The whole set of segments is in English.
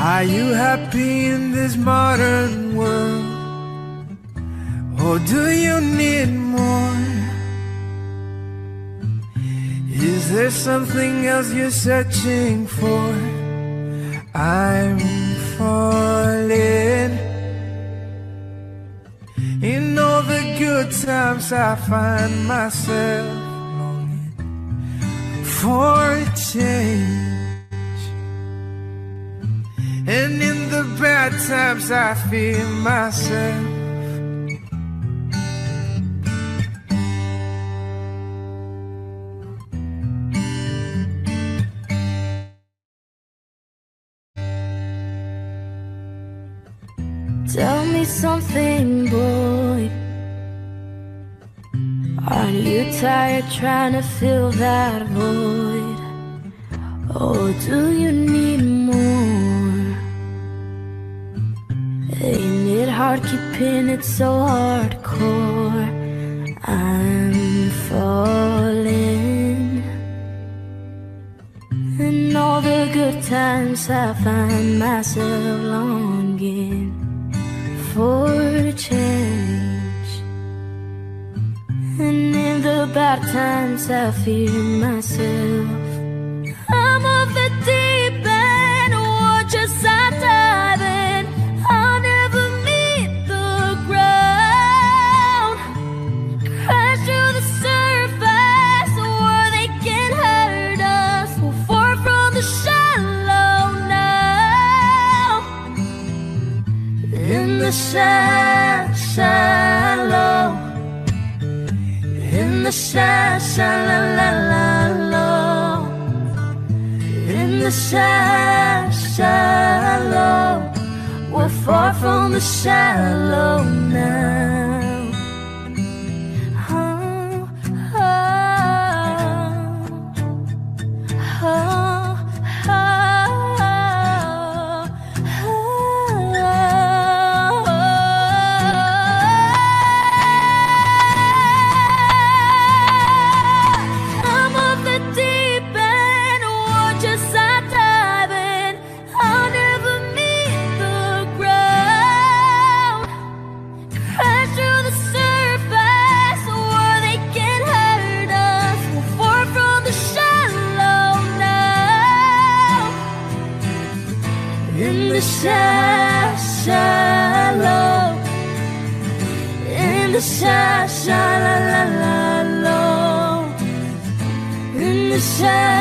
Are you happy in this modern world? Or do you need more? Is there something else you're searching for? I'm falling. In all the good times I find myself longing for a change, and in the bad times I feel myself. Tell me something, boy. Are you tired trying to fill that void? Or do you need more? Ain't it hard keeping it so hardcore? I'm falling. In all the good times I find myself longing for a change, and in the bad times I fear myself. I'm off the deep end, watch as I dive in. I'll never meet the ground, crash through the surface where they can hurt us. We're far from the shallow now. In the shallow, in the shallow, in the shallow, we're far from the shallow now. Shallow, in the shallow, in the shallow,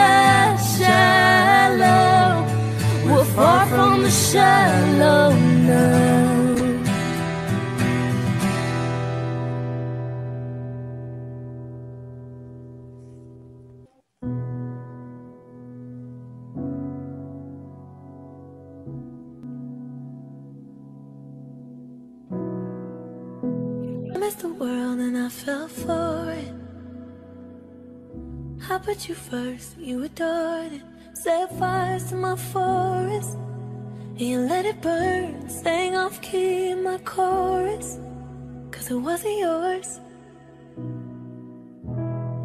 we're far from the shallow now. The world and I fell for it. I put you first, you adored it. Set fires to my forest, and you let it burn. Sang off key in my chorus, cause it wasn't yours.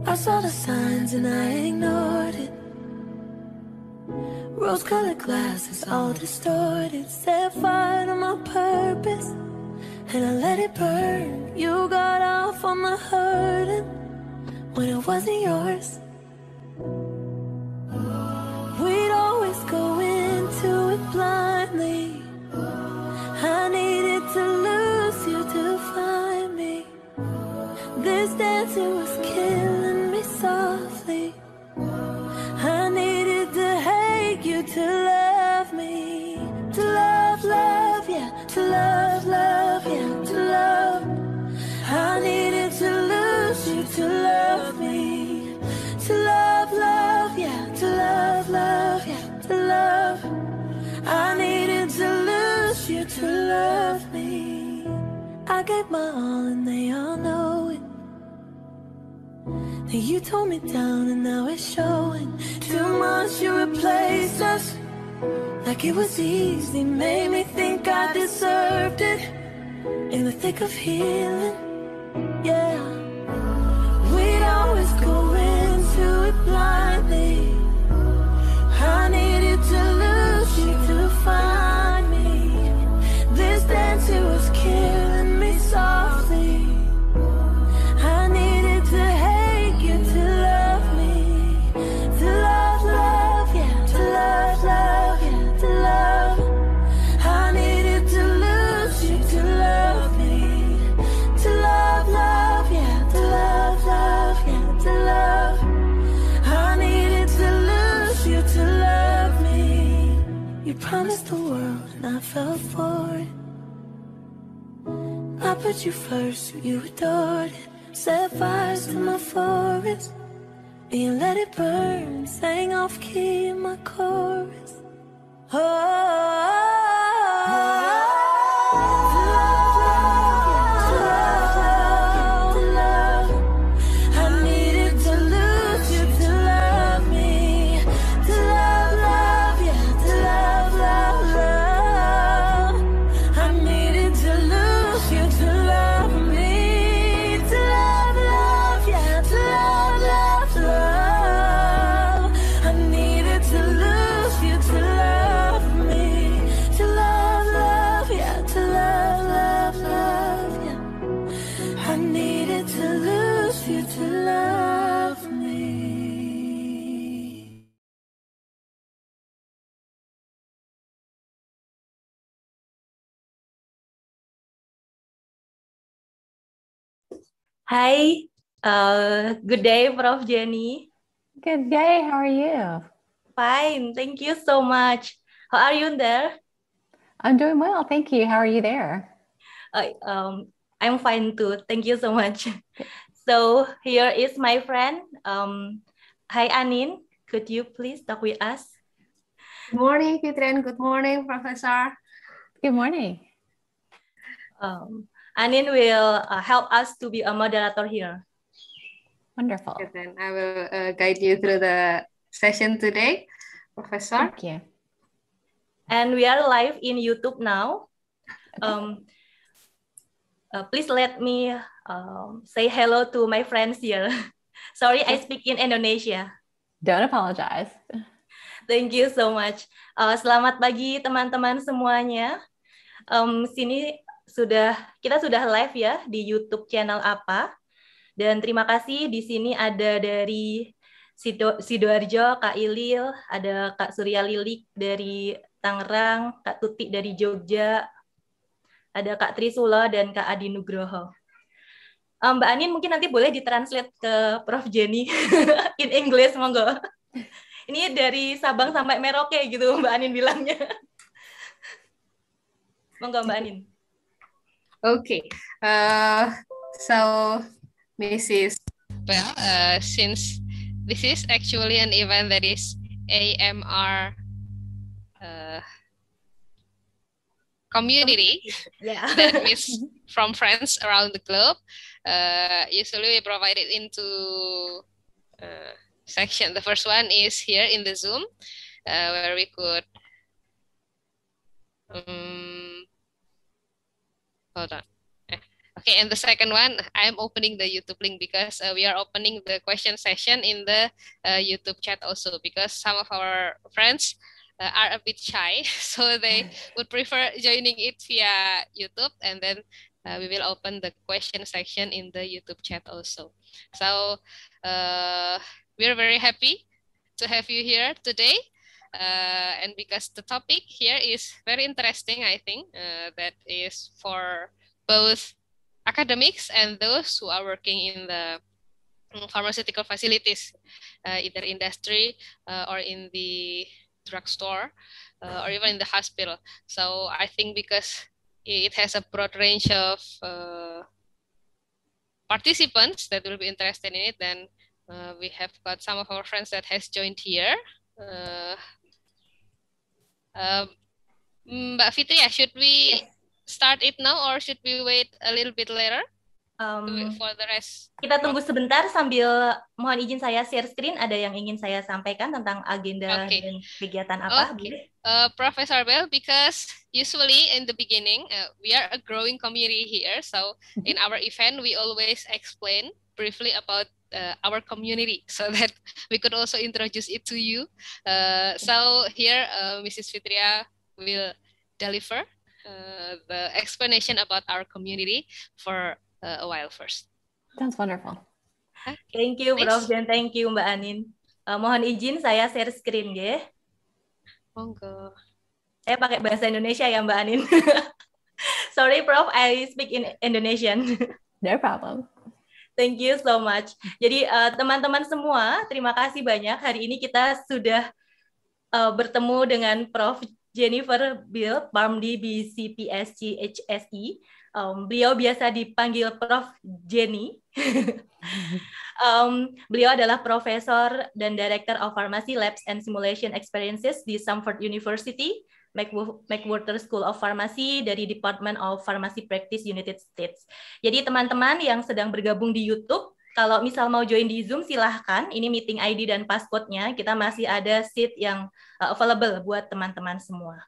I saw the signs and I ignored it. Rose-colored glasses all distorted. Set fire to my purpose, and I let it burn. You got off on the hurting when it wasn't yours. We'd always go into it blindly. I needed to lose you to find me. This dancing was killing me softly. I needed to hate you to love me. To love, love, yeah. To love, love, yeah. To love. I needed to lose you to love me. To love, love, yeah. To love, love, yeah. To love. I needed to lose you to love me. I gave my all and they all know it. Then you tore me down and now it's showing. Too much, you replaced us like it was easy. Made me think I deserved it. In the thick of healing, yeah. We'd always go into it blindly. I needed to lose you to find You promised the world and I fell for it. I put you first, so you adored it. Set fires to my forest, and you let it burn. Sang off key in my chorus. Hi, good day, Prof. Jenny. Good day. How are you? Fine, thank you so much. How are you there? I'm doing well, thank you. How are you there? I'm fine too. Thank you so much. So here is my friend. Hi, Anin. Could you please talk with us? Good morning, Fitri, and good morning, Professor. Good morning. Anin will help us to be a moderator here. Wonderful. Okay, then I will guide you through the session today, Professor. Thank you. And we are live in YouTube now. Okay. Please let me say hello to my friends here. Sorry, I speak in Indonesia. Don't apologize. Thank you so much. Selamat pagi teman-teman semuanya. Kita sudah live ya di YouTube channel apa. Dan terima kasih di sini ada dari Sidoarjo, Kak Ilil, ada Kak Surya Lilik dari Tangerang, Kak Tuti dari Jogja, ada Kak Trisula dan Kak Adi Nugroho. Mbak Anin mungkin nanti boleh ditranslate ke Prof. Jenny in English, monggo. Ini dari Sabang sampai Merauke gitu Mbak Anin bilangnya. Monggo Mbak Anin. Okay, so Mrs. Well, since this is actually an event that is AMR community that meets from friends around the globe, usually we provide it into section. The first one is here in the Zoom, where we could hold on. Okay, and the second one, I'm opening the YouTube link because we are opening the question session in the YouTube chat also, because some of our friends are a bit shy, so they would prefer joining it via YouTube, and then we will open the question section in the YouTube chat also. So we're very happy to have you here today, and because the topic here is very interesting, I think, that is for both academics and those who are working in the pharmaceutical facilities, either industry or in the drugstore or even in the hospital. So I think because it has a broad range of participants that will be interested in it, then we have got some of our friends that has joined here. Mbak Fitria, should we start it now or should we wait a little bit later for the rest? Kita tunggu sebentar sambil mohon izin saya share screen. Ada yang ingin saya sampaikan tentang agenda dan kegiatan apa? Okay. Professor Beall, because usually in the beginning we are a growing community here, so in our event we always explain briefly about our community so that we could also introduce it to you. So here Mrs. Fitria will deliver the explanation about our community for a while first. Sounds wonderful. Thank you, Prof. Dan thank you, Mbak Anin. Mohon izin saya share screen ya. Monggo. Saya pakai bahasa Indonesia ya, Mbak Anin. Sorry, Prof. I speak in Indonesian. No problem. Thank you so much. Jadi teman-teman semua, terima kasih banyak. Hari ini kita sudah bertemu dengan Prof. Jennifer Beall, Pharm.D, BCPS, CHSE. Beliau biasa dipanggil Prof. Jenny. Beliau adalah profesor dan director of Pharmacy Labs and Simulation Experiences di Stanford University, McWhorter School of Pharmacy dari Department of Pharmacy Practice United States. Jadi teman-teman yang sedang bergabung di YouTube, kalau misal mau join di Zoom silahkan, ini meeting ID dan passcode-nya, kita masih ada seat yang available buat teman-teman semua.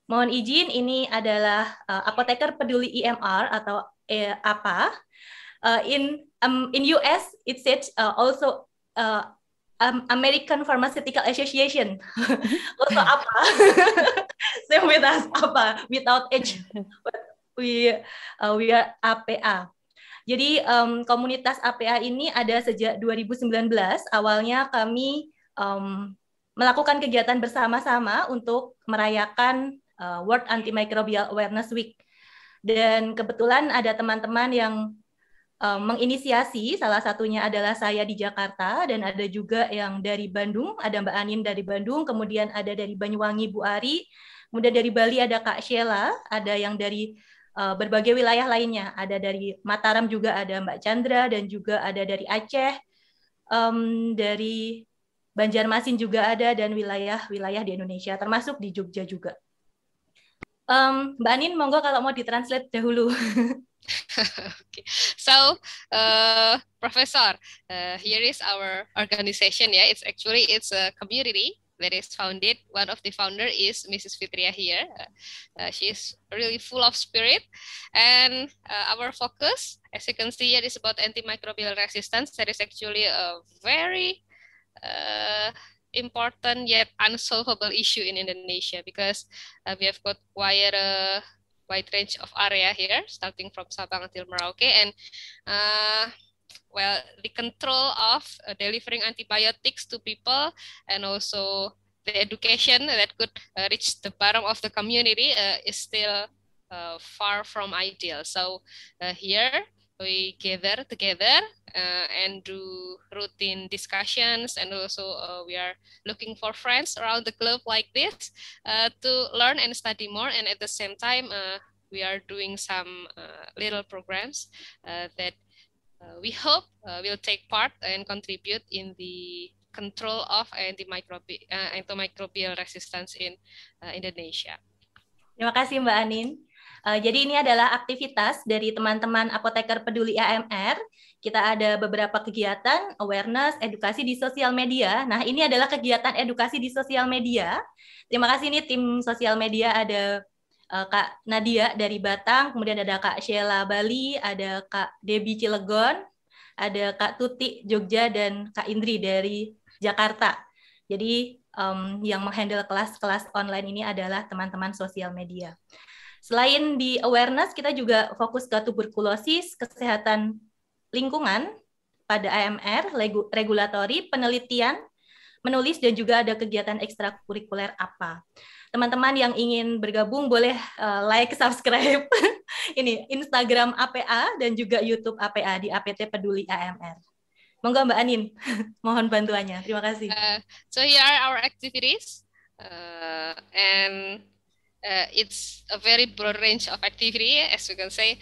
Mohon izin, ini adalah apoteker peduli EMR atau APA. In US, it says also American Pharmaceutical Association, also APA. Same with us, APA, without H, but we are APA. Jadi komunitas APA ini ada sejak 2019. Awalnya kami melakukan kegiatan bersama-sama untuk merayakan World Antimicrobial Awareness Week. Dan kebetulan ada teman-teman yang menginisiasi, salah satunya adalah saya di Jakarta, dan ada juga yang dari Bandung, ada Mbak Anin dari Bandung, kemudian ada dari Banyuwangi Bu Ari, kemudian dari Bali ada Kak Sheila, ada yang dari berbagai wilayah lainnya, ada dari Mataram juga ada Mbak Chandra, dan juga ada dari Aceh, dari Banjarmasin juga ada, dan wilayah-wilayah di Indonesia, termasuk di Jogja juga. Mbak Anin, monggo kalau mau ditranslate dahulu. Okay. So, Professor, here is our organization. Yeah, it's a community that is founded. One of the founder is Mrs. Fitria here. She is really full of spirit, and our focus, as you can see, here is about antimicrobial resistance. That is actually a very important yet unsolvable issue in Indonesia, because we have got quite a wide range of area here, starting from Sabang until Merauke, and well, the control of delivering antibiotics to people, and also the education that could reach the bottom of the community is still far from ideal. So here we gather together and do routine discussions, and also we are looking for friends around the globe like this to learn and study more, and at the same time we are doing some little programs that we hope will take part and contribute in the control of antimicrobial resistance in Indonesia. Terima kasih Mbak Anin. Jadi ini adalah aktivitas dari teman-teman apoteker peduli AMR. Kita ada beberapa kegiatan, awareness, edukasi di sosial media. Nah, ini adalah kegiatan edukasi di sosial media. Terima kasih nih tim sosial media, ada Kak Nadia dari Batang, kemudian ada Kak Sheila Bali, ada Kak Debbie Cilegon, ada Kak Tuti Jogja, dan Kak Indri dari Jakarta. Jadi yang menghandle kelas-kelas online ini adalah teman-teman sosial media. Selain di awareness, kita juga fokus ke tuberkulosis, kesehatan lingkungan pada AMR, regulatori, penelitian, menulis, dan juga ada kegiatan ekstrakurikuler APA. Teman-teman yang ingin bergabung boleh like, subscribe ini Instagram APA dan juga YouTube APA di APT Peduli AMR. Monggo Mbak Anin, mohon bantuannya. Terima kasih. So here are our activities, and it's a very broad range of activity. As you can say,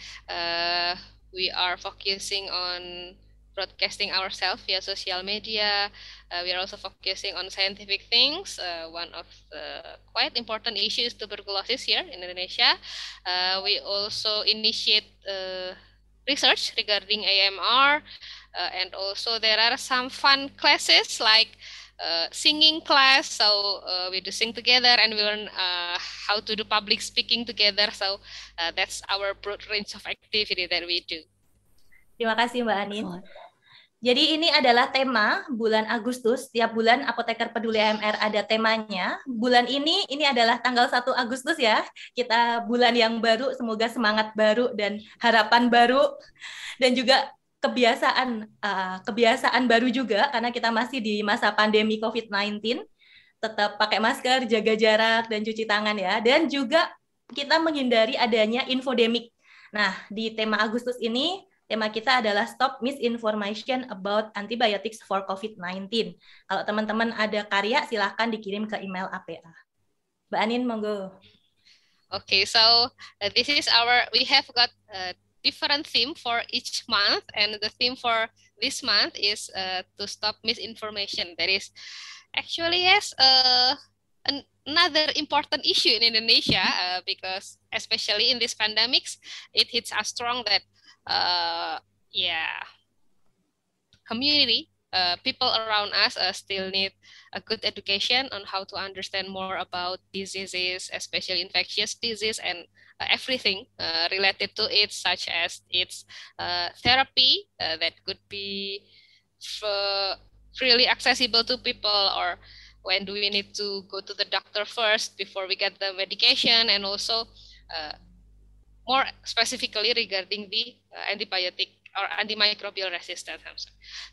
we are focusing on broadcasting ourselves via social media. We are also focusing on scientific things. One of the quite important issues is tuberculosis here in Indonesia. We also initiate research regarding AMR, and also there are some fun classes like singing class. So we do sing together, and we learn how to do public speaking together. So that's our broad range of activity that we do. Terima kasih Mbak Anin. Jadi ini adalah tema bulan Agustus. Setiap bulan Apoteker Peduli AMR ada temanya. Bulan ini adalah tanggal 1 Agustus ya. Kita bulan yang baru, semoga semangat baru dan harapan baru. Dan juga kebiasaan baru juga, karena kita masih di masa pandemi COVID-19. Tetap pakai masker, jaga jarak, dan cuci tangan ya. Dan juga kita menghindari adanya infodemik. Nah, di tema Agustus ini, Tema kita adalah Stop Misinformation About Antibiotics for COVID-19. Kalau teman-teman ada karya, silahkan dikirim ke email APA. Mbak Anin, monggo. Okay, so we have got a different theme for each month, and the theme for this month is to stop misinformation. That is actually, yes, another important issue in Indonesia, because especially in this pandemics, it hits us strong that community, people around us still need a good education on how to understand more about diseases, especially infectious disease, and everything related to it, such as its therapy that could be freely accessible to people, or when do we need to go to the doctor first before we get the medication, and also more specifically regarding the antibiotic or antimicrobial resistance.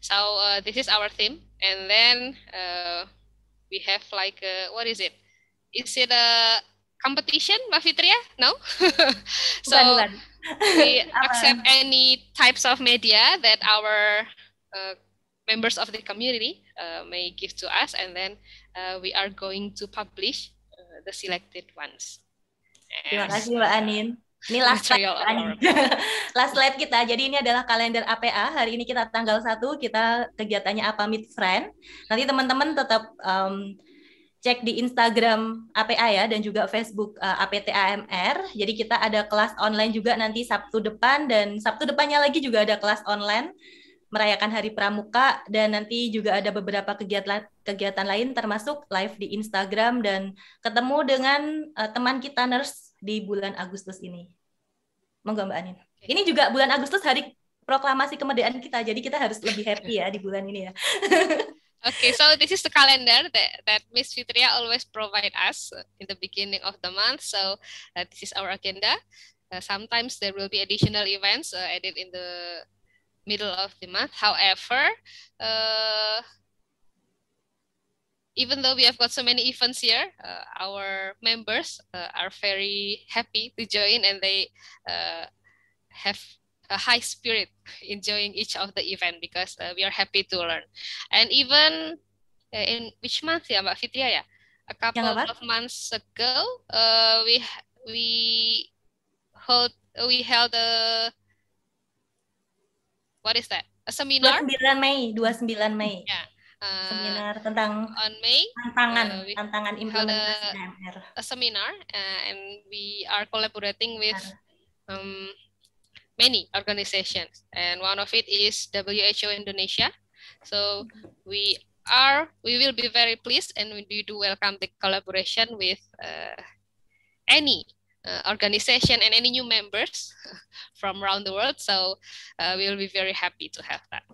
So this is our theme, and then we have like what is it? Is it a competition, Mbak Fitria? No. So Bukan. we accept any types of media that our members of the community may give to us, and then we are going to publish the selected ones. Terima kasih Mbak Anin. Ini last slide, last slide kita. Jadi ini adalah kalender APA. Hari ini kita tanggal 1, kita kegiatannya apa Meet Friend. Nanti teman-teman tetap cek di Instagram APA ya, dan juga Facebook APTAMR. Jadi kita ada kelas online juga nanti Sabtu depan, dan Sabtu depannya lagi juga ada kelas online merayakan Hari Pramuka, dan nanti juga ada beberapa kegiatan lain termasuk live di Instagram dan ketemu dengan teman kita nurse di bulan Agustus ini. Monggo Mbak Anin. Ini juga bulan Agustus hari proklamasi kemerdekaan kita, jadi kita harus lebih happy ya di bulan ini ya. Okay, so this is the calendar that Miss Fitria always provide us in the beginning of the month. So this is our agenda. Sometimes there will be additional events added in the middle of the month. However, even though we have got so many events here, our members are very happy to join, and they have a high spirit enjoying each of the event, because we are happy to learn. And even in which month ya Mbak Fitria ya? A couple of months ago, we held a, what is that? A seminar. 29 Mei. Yeah. Seminar tentang on May, tantangan implementasi AMR. A seminar, and we are collaborating with many organizations, and one of it is WHO Indonesia. So we will be very pleased, and we do welcome the collaboration with any organization and any new members from around the world. So we will be very happy to have that.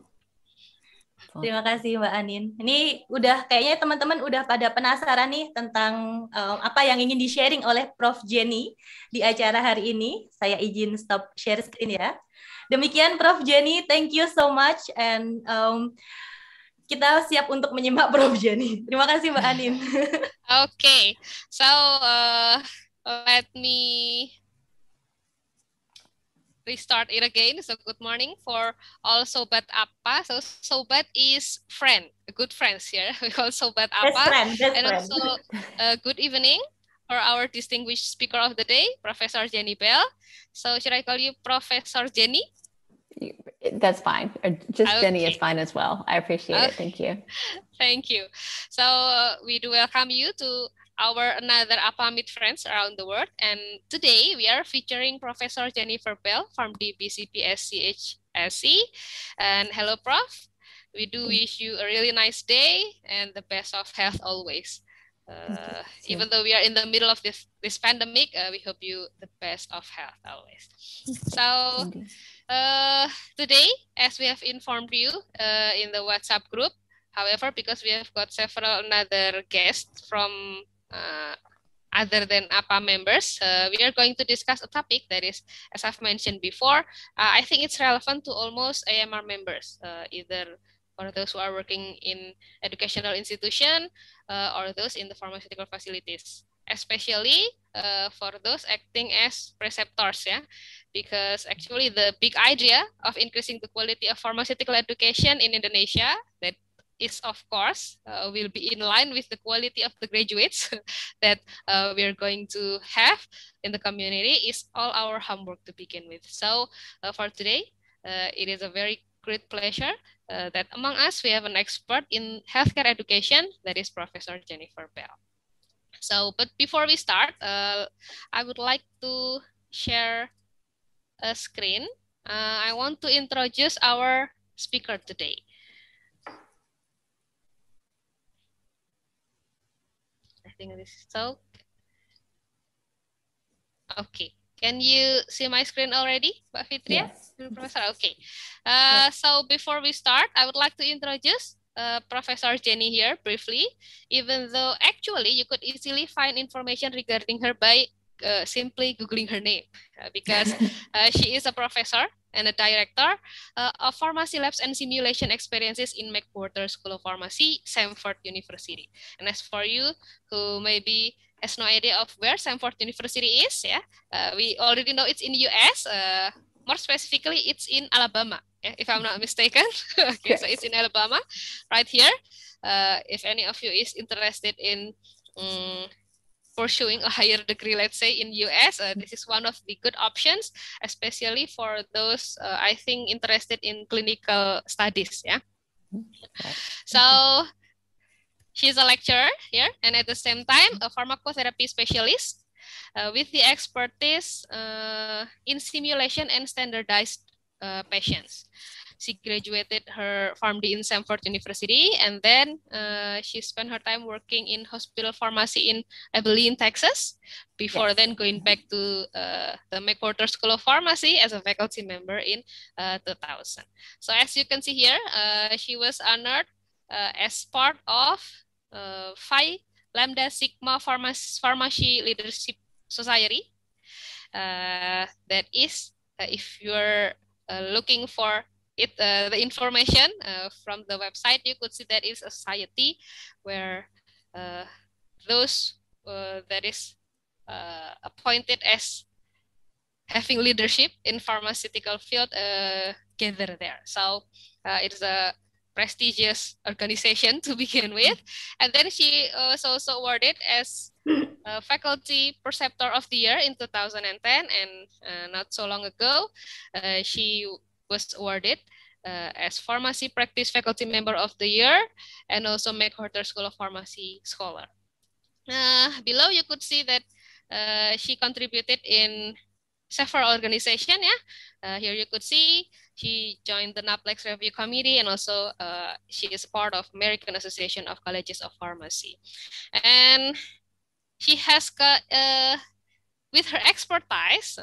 Terima kasih Mbak Anin. Ini udah kayaknya teman-teman udah pada penasaran nih tentang apa yang ingin di-sharing oleh Prof. Jenny di acara hari ini. Saya izin stop share screen ya. Demikian Prof. Jenny, thank you so much, and kita siap untuk menyimak Prof. Jenny. Terima kasih Mbak Anin. Okay, so let me restart it again. So good morning for all Sobat Apa. So Sobat is friend, good friends here. We call Sobat Apa. Best friend. Also good evening for our distinguished speaker of the day, Professor Jenny Beall. So should I call you Professor Jenny? That's fine. Just okay. Jenny is fine as well. I appreciate it. Thank you. Thank you. So we do welcome you to our another APA Meet Friends around the world, and today we are featuring Professor Jennifer Beall from the BCPS CHSE. And hello, Prof. We do wish you a really nice day and the best of health always. Even though we are in the middle of this pandemic, we hope you the best of health always. So today, as we have informed you in the WhatsApp group, however, because we have got several another guests from other than APA members, we are going to discuss a topic that is, as I've mentioned before, I think it's relevant to almost AMR members, either for those who are working in educational institution or those in the pharmaceutical facilities. Especially for those acting as preceptors, yeah, because actually the big idea of increasing the quality of pharmaceutical education in Indonesia, that is of course will be in line with the quality of the graduates that we are going to have in the community, is all our homework to begin with. So for today, it is a very great pleasure that among us we have an expert in healthcare education, that is Professor Jennifer Beall. So, but before we start, I would like to share a screen. I want to introduce our speaker today. I think this is so. Okay. Can you see my screen already, Mbak Fitria? Yes. Professor, okay. So before we start, I would like to introduce Professor Jenny here briefly, even though actually you could easily find information regarding her by simply Googling her name, because she is a professor and a director of Pharmacy Labs and Simulation Experiences in McWhorter School of Pharmacy, Stanford University. And as for you who maybe has no idea of where Stanford University is, yeah, we already know it's in the US. More specifically, it's in Alabama, if I'm not mistaken. Okay, so it's in Alabama, right here. If any of you is interested in pursuing a higher degree, let's say in US, this is one of the good options, especially for those I think interested in clinical studies. Yeah. So she's a lecturer here, and at the same time a pharmacotherapy specialist with the expertise in simulation and standardized patients. She graduated her Pharm.D in Stanford University, and then she spent her time working in hospital pharmacy in Abilene, Texas, before then going back to the McWhorter School of Pharmacy as a faculty member in 2000. So as you can see here, she was honored as part of Phi Lambda Sigma Pharmacy Leadership Society. That is, if you're looking for it, the information from the website, you could see that is a society where those that is appointed as having leadership in pharmaceutical field gather there. So it's a prestigious organization to begin with. And then she was also awarded as Faculty Preceptor of the Year in 2010, and not so long ago, she was awarded as Pharmacy Practice Faculty Member of the Year, and also McWhorter School of Pharmacy Scholar. Below you could see that she contributed in several organizations. Yeah, here you could see she joined the NAPLEX Review Committee, and also she is part of American Association of Colleges of Pharmacy. And she has got with her expertise,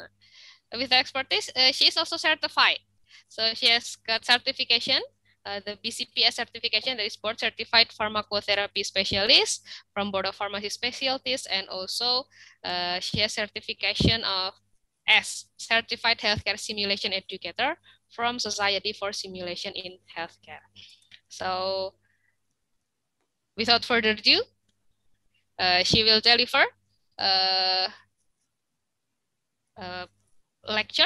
she is also certified. So she has got certification, the BCPS certification, that is Board Certified Pharmacotherapy Specialist from Board of Pharmacy Specialties, and also she has certification of as Certified Healthcare Simulation Educator from Society for Simulation in Healthcare. So without further ado, she will deliver lecture,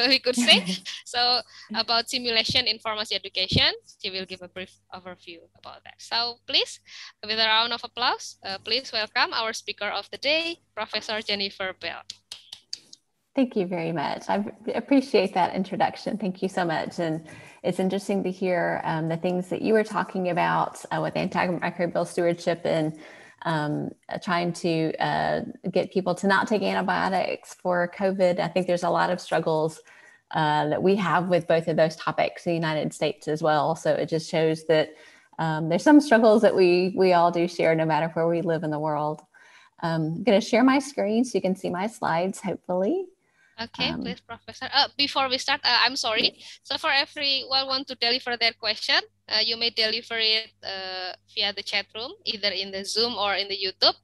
we could say, so about simulation in pharmacy education. She will give a brief overview about that. So please, with a round of applause, please welcome our speaker of the day, Professor Jennifer Beall. Thank you very much. I appreciate that introduction. Thank you so much. And it's interesting to hear the things that you were talking about with antimicrobial stewardship and trying to get people to not take antibiotics for COVID. I think there's a lot of struggles that we have with both of those topics in the United States as well. So it just shows that there's some struggles that we all do share no matter where we live in the world. I'm going to share my screen so you can see my slides, hopefully. Okay, please, Professor. Before we start, I'm sorry. So for everyone want to deliver their question, you may deliver it via the chat room, either in the Zoom or in the YouTube.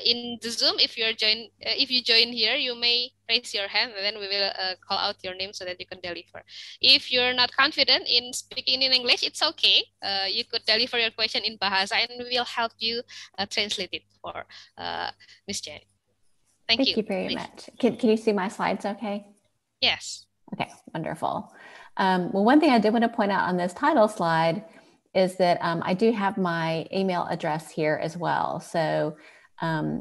In the Zoom, if you join here, you may raise your hand, and then we will call out your name so that you can deliver. If you're not confident in speaking in English, it's okay. You could deliver your question in Bahasa, and we will help you translate it for Miss Jenny. Thank you very much. Can you see my slides okay? Yes. Okay, wonderful. Well, one thing I did want to point out on this title slide is that I do have my email address here as well. So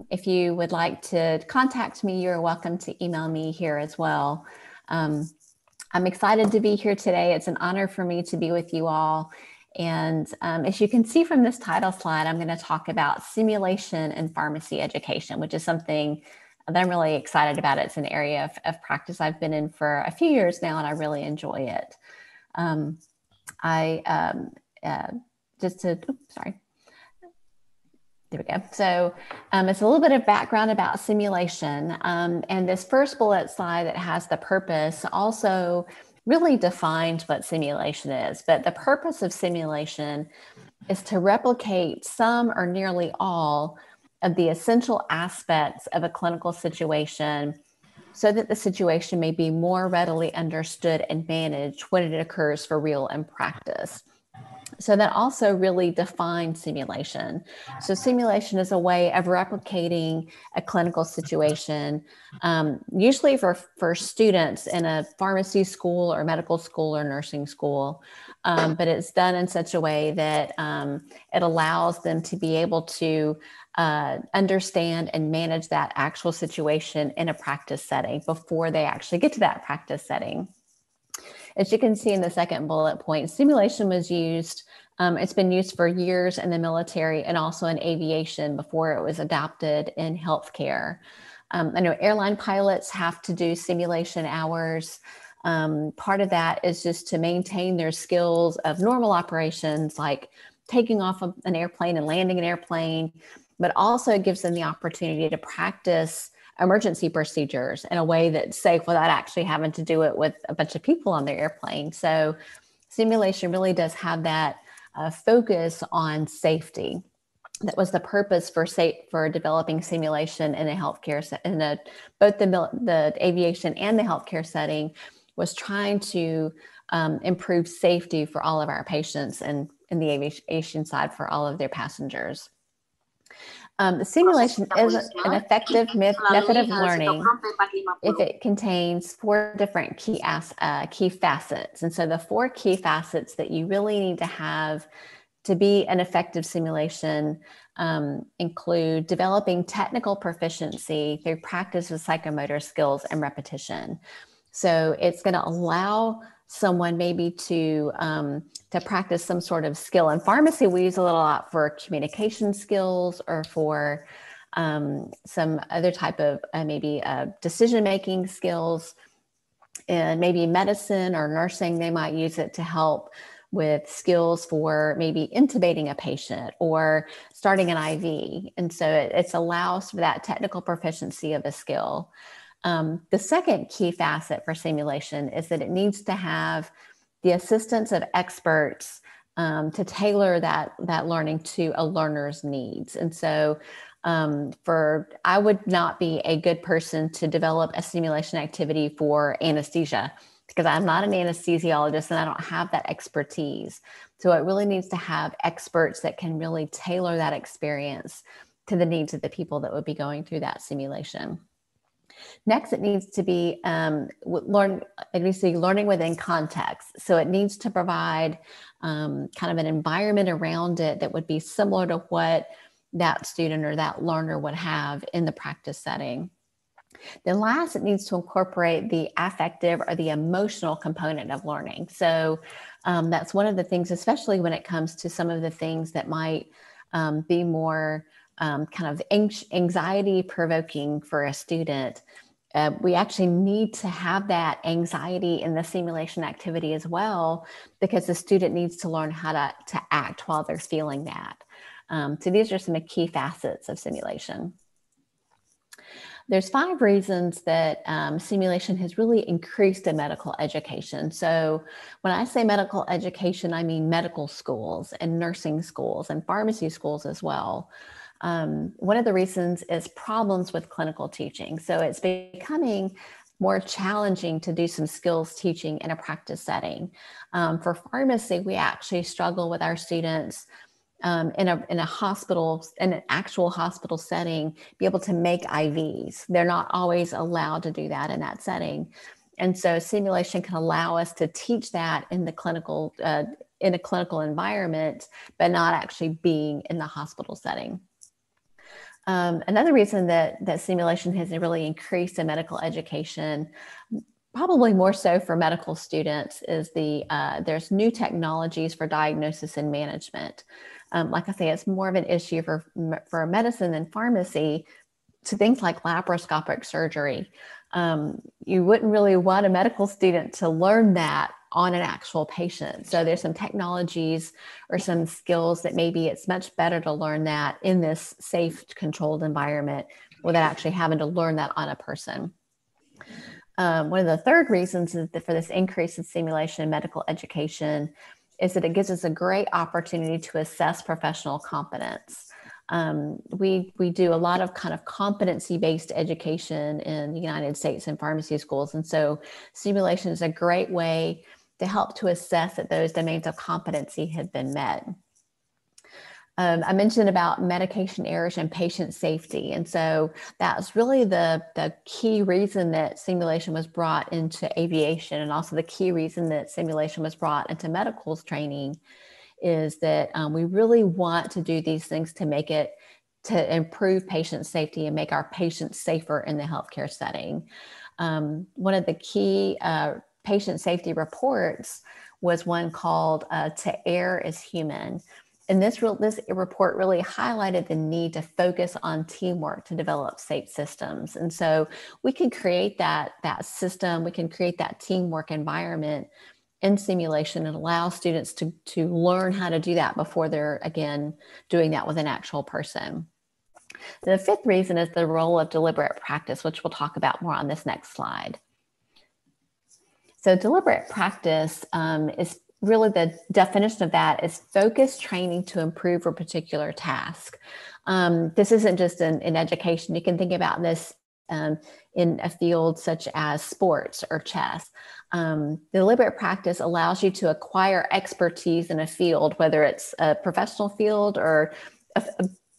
if you would like to contact me, you're welcome to email me here as well. I'm excited to be here today. It's an honor for me to be with you all. And as you can see from this title slide, I'm going to talk about simulation in pharmacy education, which is something that I'm really excited about. It's an area of practice I've been in for a few years now, and I really enjoy it. There we go. So it's a little bit of background about simulation. And this first bullet slide that has the purpose also really defines what simulation is. But the purpose of simulation is to replicate some or nearly all of the essential aspects of a clinical situation so that the situation may be more readily understood and managed when it occurs for real in practice. So that also really defines simulation. So simulation is a way of replicating a clinical situation, usually for students in a pharmacy school or medical school or nursing school. But it's done in such a way that it allows them to be able to understand and manage that actual situation in a practice setting before they actually get to that practice setting. As you can see in the second bullet point, simulation was used, it's been used for years in the military and also in aviation before it was adopted in healthcare. I know airline pilots have to do simulation hours. Part of that is just to maintain their skills of normal operations, like taking off an airplane and landing an airplane, but also it gives them the opportunity to practice emergency procedures in a way that's safe without actually having to do it with a bunch of people on their airplane. So simulation really does have that focus on safety. That was the purpose for developing simulation in a healthcare, both the aviation and the healthcare setting, was trying to improve safety for all of our patients and in the aviation side for all of their passengers. The simulation is an effective method of learning if it contains 4 different key facets. And so the 4 key facets that you really need to have to be an effective simulation include developing technical proficiency through practice with psychomotor skills and repetition. So it's going to allow someone maybe to practice some sort of skill. In pharmacy, we use a lot for communication skills or for some other type of maybe decision-making skills. And maybe medicine or nursing, they might use it to help with skills for maybe intubating a patient or starting an IV. And so it allows for that technical proficiency of a skill. The second key facet for simulation is that it needs to have the assistance of experts to tailor that learning to a learner's needs. And so I would not be a good person to develop a simulation activity for anesthesia because I'm not an anesthesiologist and I don't have that expertise. So it really needs to have experts that can really tailor that experience to the needs of the people that would be going through that simulation. Next, it needs to be learning within context. So it needs to provide kind of an environment around it that would be similar to what that student or that learner would have in the practice setting. Then last, it needs to incorporate the affective or the emotional component of learning. So that's one of the things, especially when it comes to some of the things that might be more kind of anxiety provoking for a student. We actually need to have that anxiety in the simulation activity as well, because the student needs to learn how to act while they're feeling that. So these are some key facets of simulation. There's 5 reasons that simulation has really increased in medical education. So when I say medical education, I mean medical schools and nursing schools and pharmacy schools as well. One of the reasons is problems with clinical teaching. So it's becoming more challenging to do some skills teaching in a practice setting. For pharmacy, we actually struggle with our students in a hospital, in an actual hospital setting, be able to make IVs. They're not always allowed to do that in that setting. And so simulation can allow us to teach that in the clinical, in a clinical environment, but not actually being in the hospital setting. Another reason that simulation has really increased in medical education, probably more so for medical students, is there's new technologies for diagnosis and management. Like I say, it's more of an issue for medicine and pharmacy, to things like laparoscopic surgery. You wouldn't really want a medical student to learn that on an actual patient. So there's some technologies or some skills that maybe it's much better to learn that in this safe, controlled environment without actually having to learn that on a person. One of the third reasons is that for this increase in simulation in medical education is that it gives us a great opportunity to assess professional competence. We do a lot of kind of competency-based education in the United States in pharmacy schools. And so simulation is a great way to help to assess that those domains of competency have been met. I mentioned about medication errors and patient safety. And so that's really the key reason that simulation was brought into aviation, and also the key reason that simulation was brought into medical training, is that we really want to do these things to improve patient safety and make our patients safer in the healthcare setting. One of the key patient safety reports was one called To Err is Human. And this report really highlighted the need to focus on teamwork to develop safe systems. And so we can create that system, we can create that teamwork environment in simulation and allow students to learn how to do that before they're, again, doing that with an actual person. The fifth reason is the role of deliberate practice, which we'll talk about more on this next slide. So deliberate practice is really, the definition of that is focused training to improve a particular task. This isn't just in education. You can think about this in a field such as sports or chess. Deliberate practice allows you to acquire expertise in a field, whether it's a professional field or a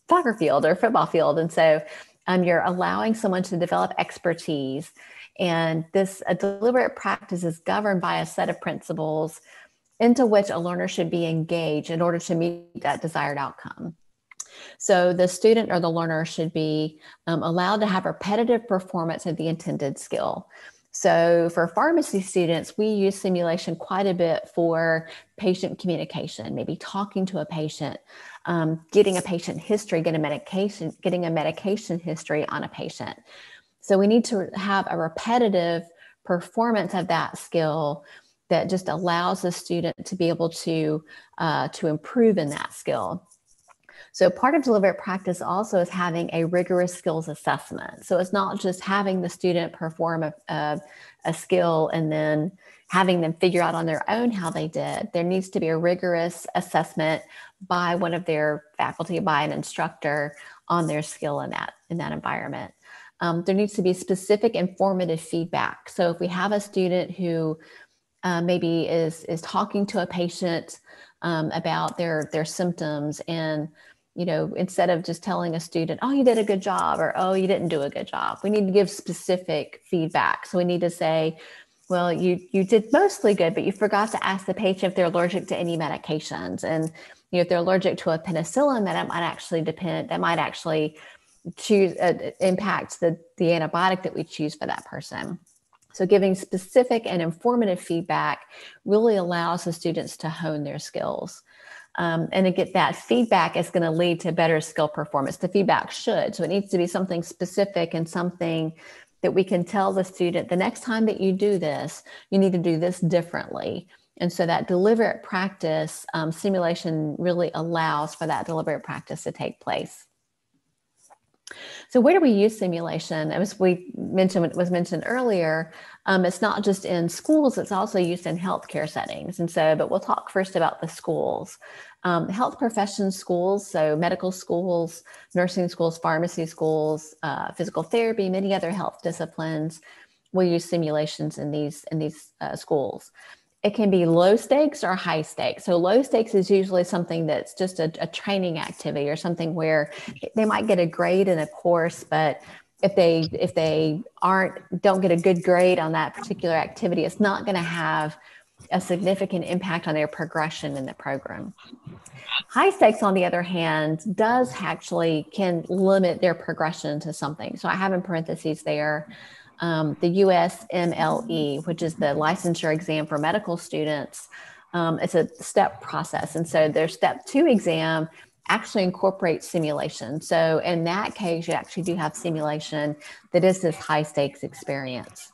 soccer field or a football field. And so you're allowing someone to develop expertise. And a deliberate practice is governed by a set of principles into which a learner should be engaged in order to meet that desired outcome. So the student or the learner should be allowed to have repetitive performance of the intended skill. So for pharmacy students, we use simulation quite a bit for patient communication, maybe talking to a patient, getting a patient history, getting a medication history on a patient. So we need to have a repetitive performance of that skill that just allows the student to be able to improve in that skill. So part of deliberate practice also is having a rigorous skills assessment. So it's not just having the student perform a skill and then having them figure out on their own how they did. There needs to be a rigorous assessment by one of their faculty, by an instructor, on their skill in that environment. There needs to be specific informative feedback. So if we have a student who maybe is talking to a patient about their symptoms, and instead of just telling a student, oh, you did a good job, or oh, you didn't do a good job, we need to give specific feedback. So we need to say, well, you did mostly good, but you forgot to ask the patient if they're allergic to any medications, and if they're allergic to a penicillin, that might actually impact the antibiotic that we choose for that person. So giving specific and informative feedback really allows the students to hone their skills. And to get that feedback is going to lead to better skill performance. The feedback should. So it needs to be something specific and something that we can tell the student, the next time that you do this, you need to do this differently. And so that deliberate practice, simulation really allows for that deliberate practice to take place. So where do we use simulation? As was mentioned earlier, it's not just in schools, it's also used in healthcare settings. And so, but we'll talk first about the schools. Health profession schools, so medical schools, nursing schools, pharmacy schools, physical therapy, many other health disciplines, will use simulations in these schools. it can be low stakes or high stakes. So low stakes is usually something that's just a training activity or something where they might get a grade in a course, but if they don't get a good grade on that particular activity, it's not going to have a significant impact on their progression in the program. High stakes, on the other hand, can limit their progression to something. So I have in parentheses there the USMLE, which is the licensure exam for medical students. It's a step process. And so their step 2 exam actually incorporates simulation. So in that case, you actually do have simulation that is this high stakes experience.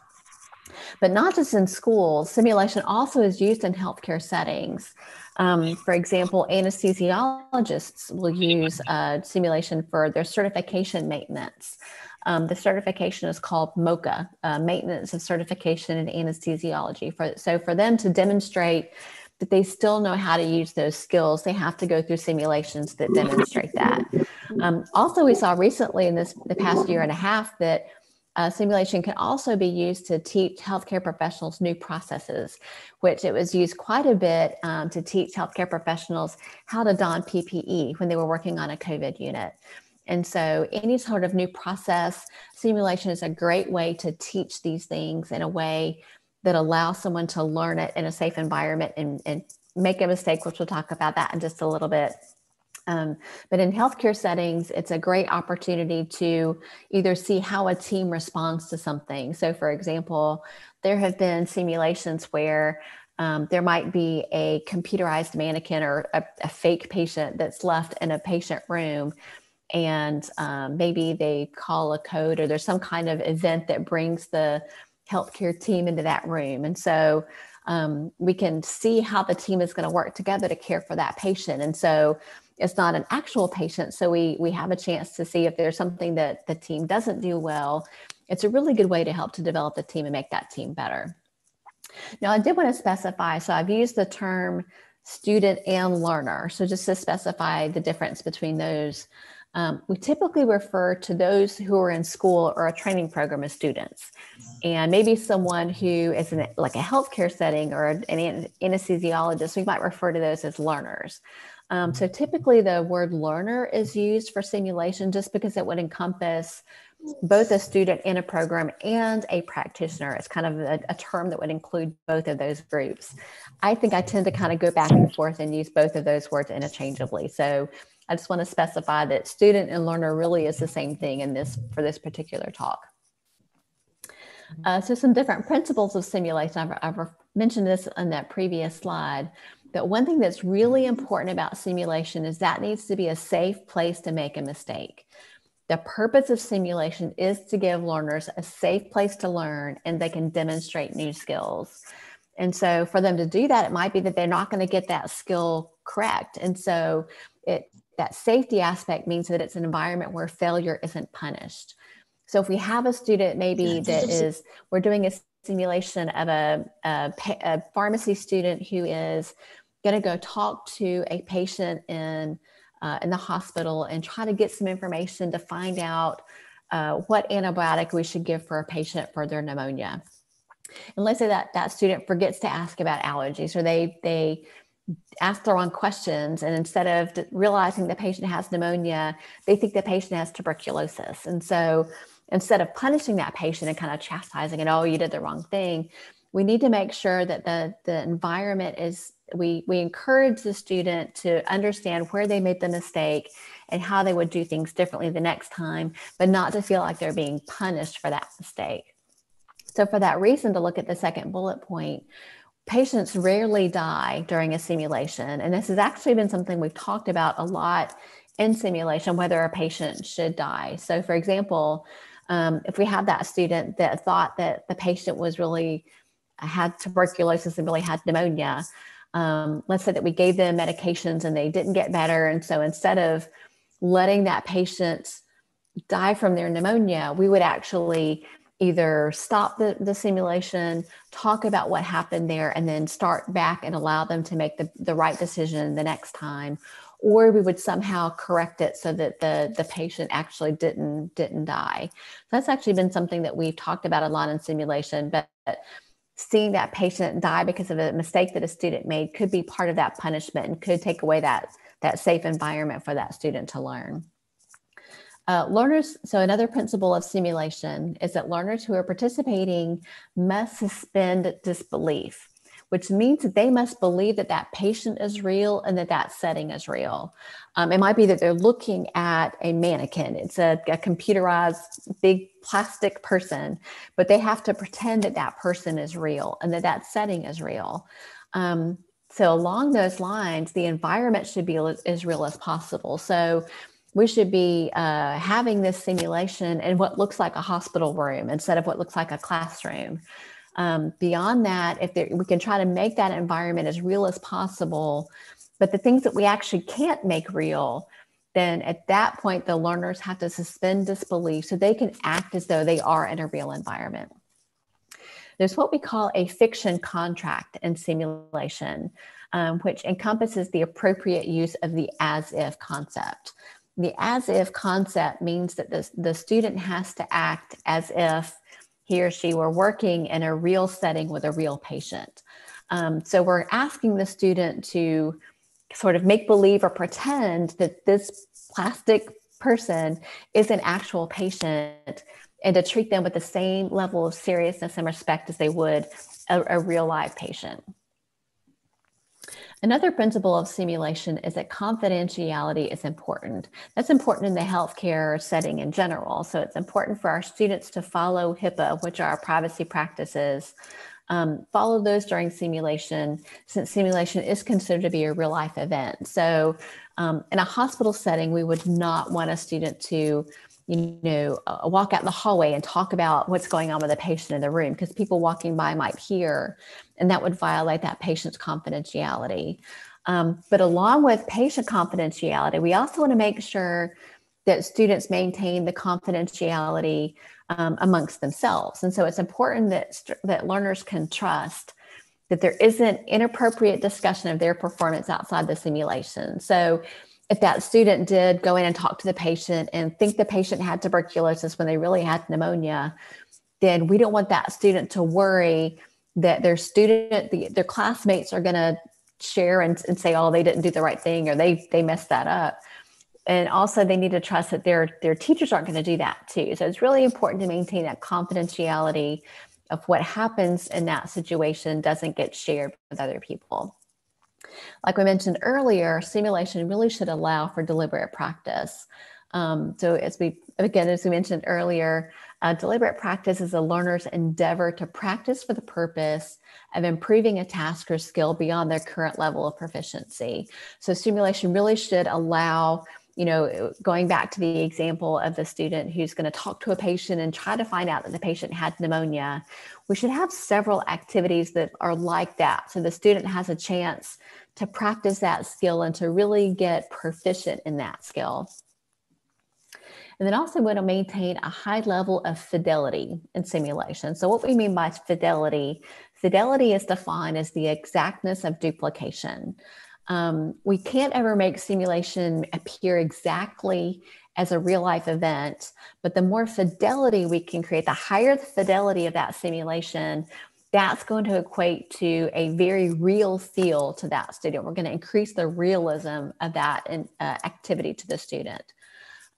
But not just in schools, simulation also is used in healthcare settings. For example, anesthesiologists will use simulation for their certification maintenance. The certification is called MOCA, Maintenance of Certification in Anesthesiology. So for them to demonstrate that they still know how to use those skills, they have to go through simulations that demonstrate that. Also, we saw recently in the past year and a half that simulation can also be used to teach healthcare professionals new processes, which it was used quite a bit to teach healthcare professionals how to don PPE when they were working on a COVID unit. And so any sort of new process, simulation is a great way to teach these things in a way that allows someone to learn it in a safe environment and make a mistake, which we'll talk about that in just a little bit. But in healthcare settings, it's a great opportunity to either see how a team responds to something. So for example, there have been simulations where there might be a computerized mannequin or a fake patient that's left in a patient room, and maybe they call a code or there's some kind of event that brings the healthcare team into that room. And so we can see how the team is going to work together to care for that patient. And so it's not an actual patient. So we have a chance to see if there's something that the team doesn't do well. It's a really good way to help to develop the team and make that team better. Now, I did want to specify, so I've used the term student and learner. So just to specify the difference between those, we typically refer to those who are in school or a training program as students. And maybe someone who is in like a healthcare setting or an anesthesiologist, we might refer to those as learners. So typically the word learner is used for simulation just because it would encompass both a student in a program and a practitioner. It's kind of a term that would include both of those groups. I think I tend to kind of go back and forth and use both of those words interchangeably. So I just want to specify that student and learner really is the same thing for this particular talk. So some different principles of simulation. I've mentioned this on that previous slide. But one thing that's really important about simulation is that needs to be a safe place to make a mistake. The purpose of simulation is to give learners a safe place to learn and they can demonstrate new skills. And so for them to do that, it might be that they're not going to get that skill correct. And so that safety aspect means that it's an environment where failure isn't punished. So if we have a student maybe we're doing a simulation of a pharmacy student who is going to go talk to a patient in the hospital and try to get some information to find out what antibiotic we should give for a patient for their pneumonia. And let's say that student forgets to ask about allergies, or they ask the wrong questions, and instead of realizing the patient has pneumonia, they think the patient has tuberculosis. And so instead of punishing that patient and kind of chastising it, oh, you did the wrong thing, we need to make sure that the environment is, we encourage the student to understand where they made the mistake and how they would do things differently the next time, but not to feel like they're being punished for that mistake. So for that reason, to look at the second bullet point, patients rarely die during a simulation. And this has actually been something we've talked about a lot in simulation, whether a patient should die. So for example, if we have that student that thought that the patient was really had tuberculosis and really had pneumonia, let's say that we gave them medications and they didn't get better. And so instead of letting that patient die from their pneumonia, we would actually either stop the simulation, talk about what happened there, and then start back and allow them to make the right decision the next time. Or we would somehow correct it so that the patient actually didn't die. So that's actually been something that we've talked about a lot in simulation, but seeing that patient die because of a mistake that a student made could be part of that punishment and could take away that safe environment for that student to learn. Learners, so another principle of simulation is that learners who are participating must suspend disbelief, which means that they must believe that that patient is real and that that setting is real. It might be that they're looking at a mannequin. It's a computerized big plastic person, but they have to pretend that that person is real and that that setting is real. So along those lines, the environment should be as real as possible. So we should be having this simulation in what looks like a hospital room instead of what looks like a classroom. Beyond that, we can try to make that environment as real as possible, but the things that we actually can't make real, then at that point, the learners have to suspend disbelief so they can act as though they are in a real environment. There's what we call a fiction contract in simulation, which encompasses the appropriate use of the as-if concept. The as-if concept means that the student has to act as if he or she were working in a real setting with a real patient. So we're asking the student to sort of make believe or pretend that this plastic person is an actual patient and to treat them with the same level of seriousness and respect as they would a real live patient. Another principle of simulation is that confidentiality is important. That's important in the healthcare setting in general. So it's important for our students to follow HIPAA, which are our privacy practices. Follow those during simulation, since simulation is considered to be a real life event. So in a hospital setting, we would not want a student to walk out the hallway and talk about what's going on with the patient in the room, because people walking by might hear, and that would violate that patient's confidentiality. But along with patient confidentiality, we also want to make sure that students maintain the confidentiality amongst themselves. And so it's important that learners can trust that there isn't inappropriate discussion of their performance outside the simulation. So if that student did go in and talk to the patient and think the patient had tuberculosis when they really had pneumonia, then we don't want that student to worry that their classmates are going to share and say, oh, they didn't do the right thing, or they messed that up. And also they need to trust that their teachers aren't going to do that too. So it's really important to maintain that confidentiality of what happens in that situation doesn't get shared with other people. Like we mentioned earlier, simulation really should allow for deliberate practice. So as we mentioned earlier, deliberate practice is a learner's endeavor to practice for the purpose of improving a task or skill beyond their current level of proficiency. So simulation really should allow, going back to the example of the student who's going to talk to a patient and try to find out that the patient had pneumonia, we should have several activities that are like that. So the student has a chance to practice that skill and to really get proficient in that skill. And then also want to maintain a high level of fidelity in simulation. So what we mean by fidelity is defined as the exactness of duplication. We can't ever make simulation appear exactly as a real life event, but the more fidelity we can create, the higher the fidelity of that simulation, that's going to equate to a very real feel to that student. We're going to increase the realism of that activity to the student.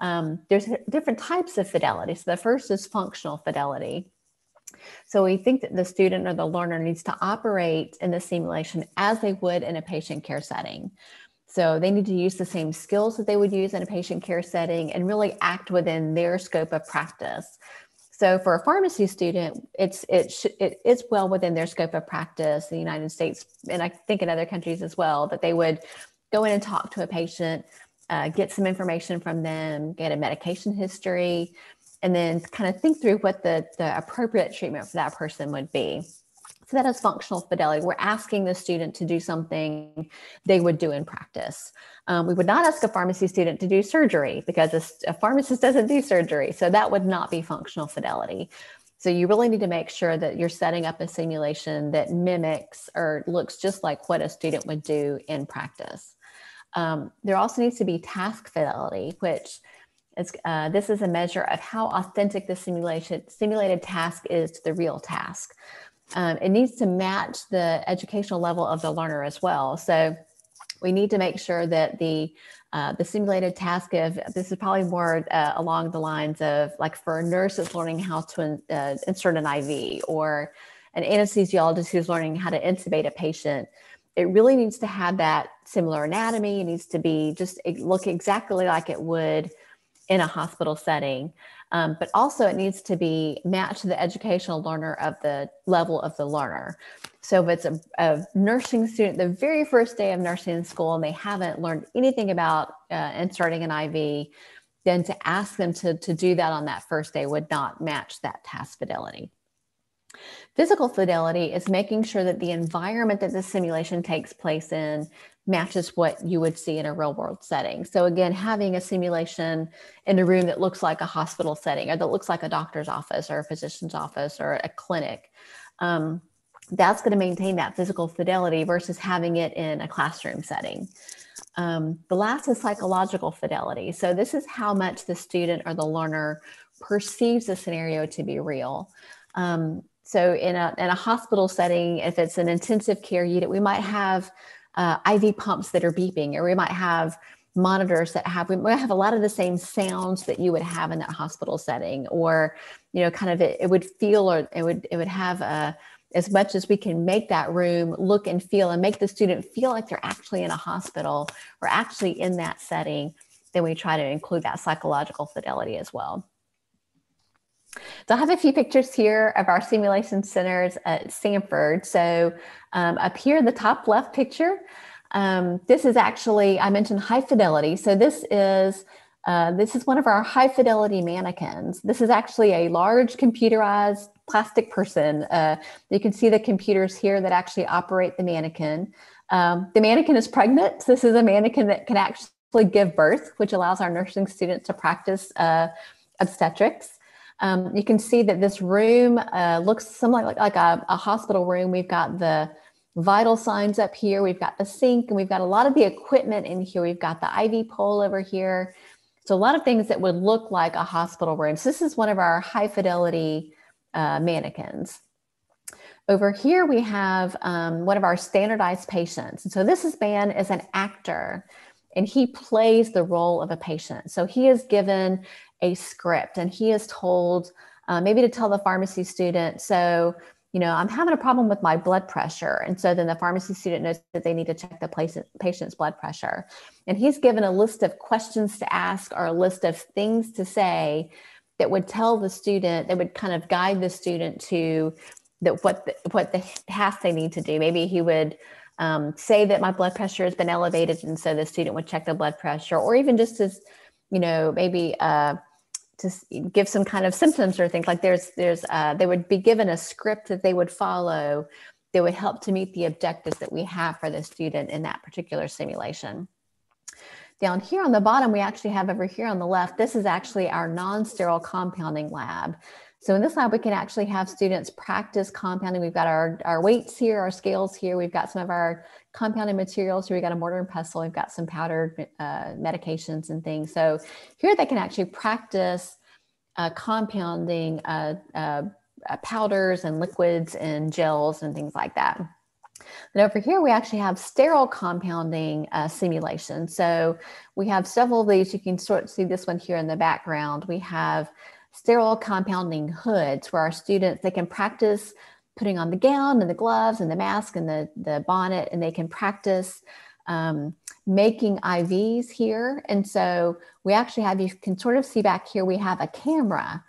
There's different types of fidelity. So the first is functional fidelity. So we think that the student or the learner needs to operate in the simulation as they would in a patient care setting. So they need to use the same skills that they would use in a patient care setting and really act within their scope of practice. So for a pharmacy student, it is well within their scope of practice in the United States, and I think in other countries as well, that they would go in and talk to a patient, get some information from them, get a medication history, and then kind of think through what the appropriate treatment for that person would be. So that is functional fidelity. We're asking the student to do something they would do in practice. We would not ask a pharmacy student to do surgery because a pharmacist doesn't do surgery. So that would not be functional fidelity. So you really need to make sure that you're setting up a simulation that mimics or looks just like what a student would do in practice. There also needs to be task fidelity, which this is a measure of how authentic the simulated task is to the real task. it needs to match the educational level of the learner as well. So we need to make sure that the simulated task of, this is probably more along the lines of like for a nurse that's learning how to insert an IV, or an anesthesiologist who's learning how to intubate a patient. It really needs to have that similar anatomy. It needs to be just look exactly like it would in a hospital setting. But also it needs to be matched to the educational learner of the level of the learner. So if it's a nursing student, the very first day of nursing school, and they haven't learned anything about inserting an IV, then to ask them to do that on that first day would not match that task fidelity. Physical fidelity is making sure that the environment that the simulation takes place in matches what you would see in a real world setting. So again, having a simulation in a room that looks like a hospital setting, or that looks like a doctor's office or a physician's office or a clinic, that's going to maintain that physical fidelity versus having it in a classroom setting. The last is psychological fidelity. So this is how much the student or the learner perceives the scenario to be real. So in a hospital setting, if it's an intensive care unit, we might have IV pumps that are beeping, or we might have monitors that we might have a lot of the same sounds that you would have in that hospital setting, or, kind of it would feel, or it would have as much as we can make that room look and feel and make the student feel like they're actually in a hospital or actually in that setting, then we try to include that psychological fidelity as well. So I have a few pictures here of our simulation centers at Stanford. So up here, the top left picture, this is actually, I mentioned high fidelity. So this is one of our high fidelity mannequins. This is actually a large computerized plastic person. You can see the computers here that actually operate the mannequin. The mannequin is pregnant. So this is a mannequin that can actually give birth, which allows our nursing students to practice obstetrics. You can see that this room looks somewhat like a hospital room. We've got the vital signs up here. We've got the sink, and we've got a lot of the equipment in here. We've got the IV pole over here. So a lot of things that would look like a hospital room. So this is one of our high fidelity mannequins. Over here, we have one of our standardized patients. And so this man is an actor, and he plays the role of a patient. So he is given a script, and he is told maybe to tell the pharmacy student, so, I'm having a problem with my blood pressure. And so then the pharmacy student knows that they need to check the patient's blood pressure. And he's given a list of questions to ask, or a list of things to say that would tell the student, that would kind of guide the student to what the task they need to do. Maybe he would say that my blood pressure has been elevated, and so the student would check the blood pressure, or even just as, maybe to give some kind of symptoms or things like they would be given a script that they would follow that would help to meet the objectives that we have for the student in that particular simulation. Down here on the bottom, we actually have over here on the left, this is actually our non-sterile compounding lab. So in this lab, we can actually have students practice compounding. We've got our weights here, our scales here. We've got some of our compounding materials here. We've got a mortar and pestle. We've got some powdered medications and things. So here they can actually practice compounding powders and liquids and gels and things like that. And over here, we actually have sterile compounding simulation. So we have several of these. You can sort of see this one here in the background. We have sterile compounding hoods where our students, they can practice putting on the gown and the gloves and the mask and the bonnet, and they can practice making IVs here. And so we actually have, you can sort of see back here, we have a camera.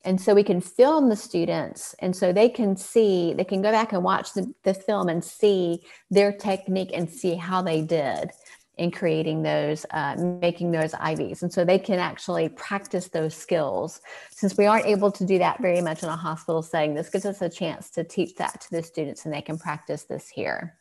And so we can film the students, and so they can go back and watch the film and see their technique and see how they did in creating those, making those IVs. And so they can actually practice those skills. Since we aren't able to do that very much in a hospital setting, this gives us a chance to teach that to the students, and they can practice this here.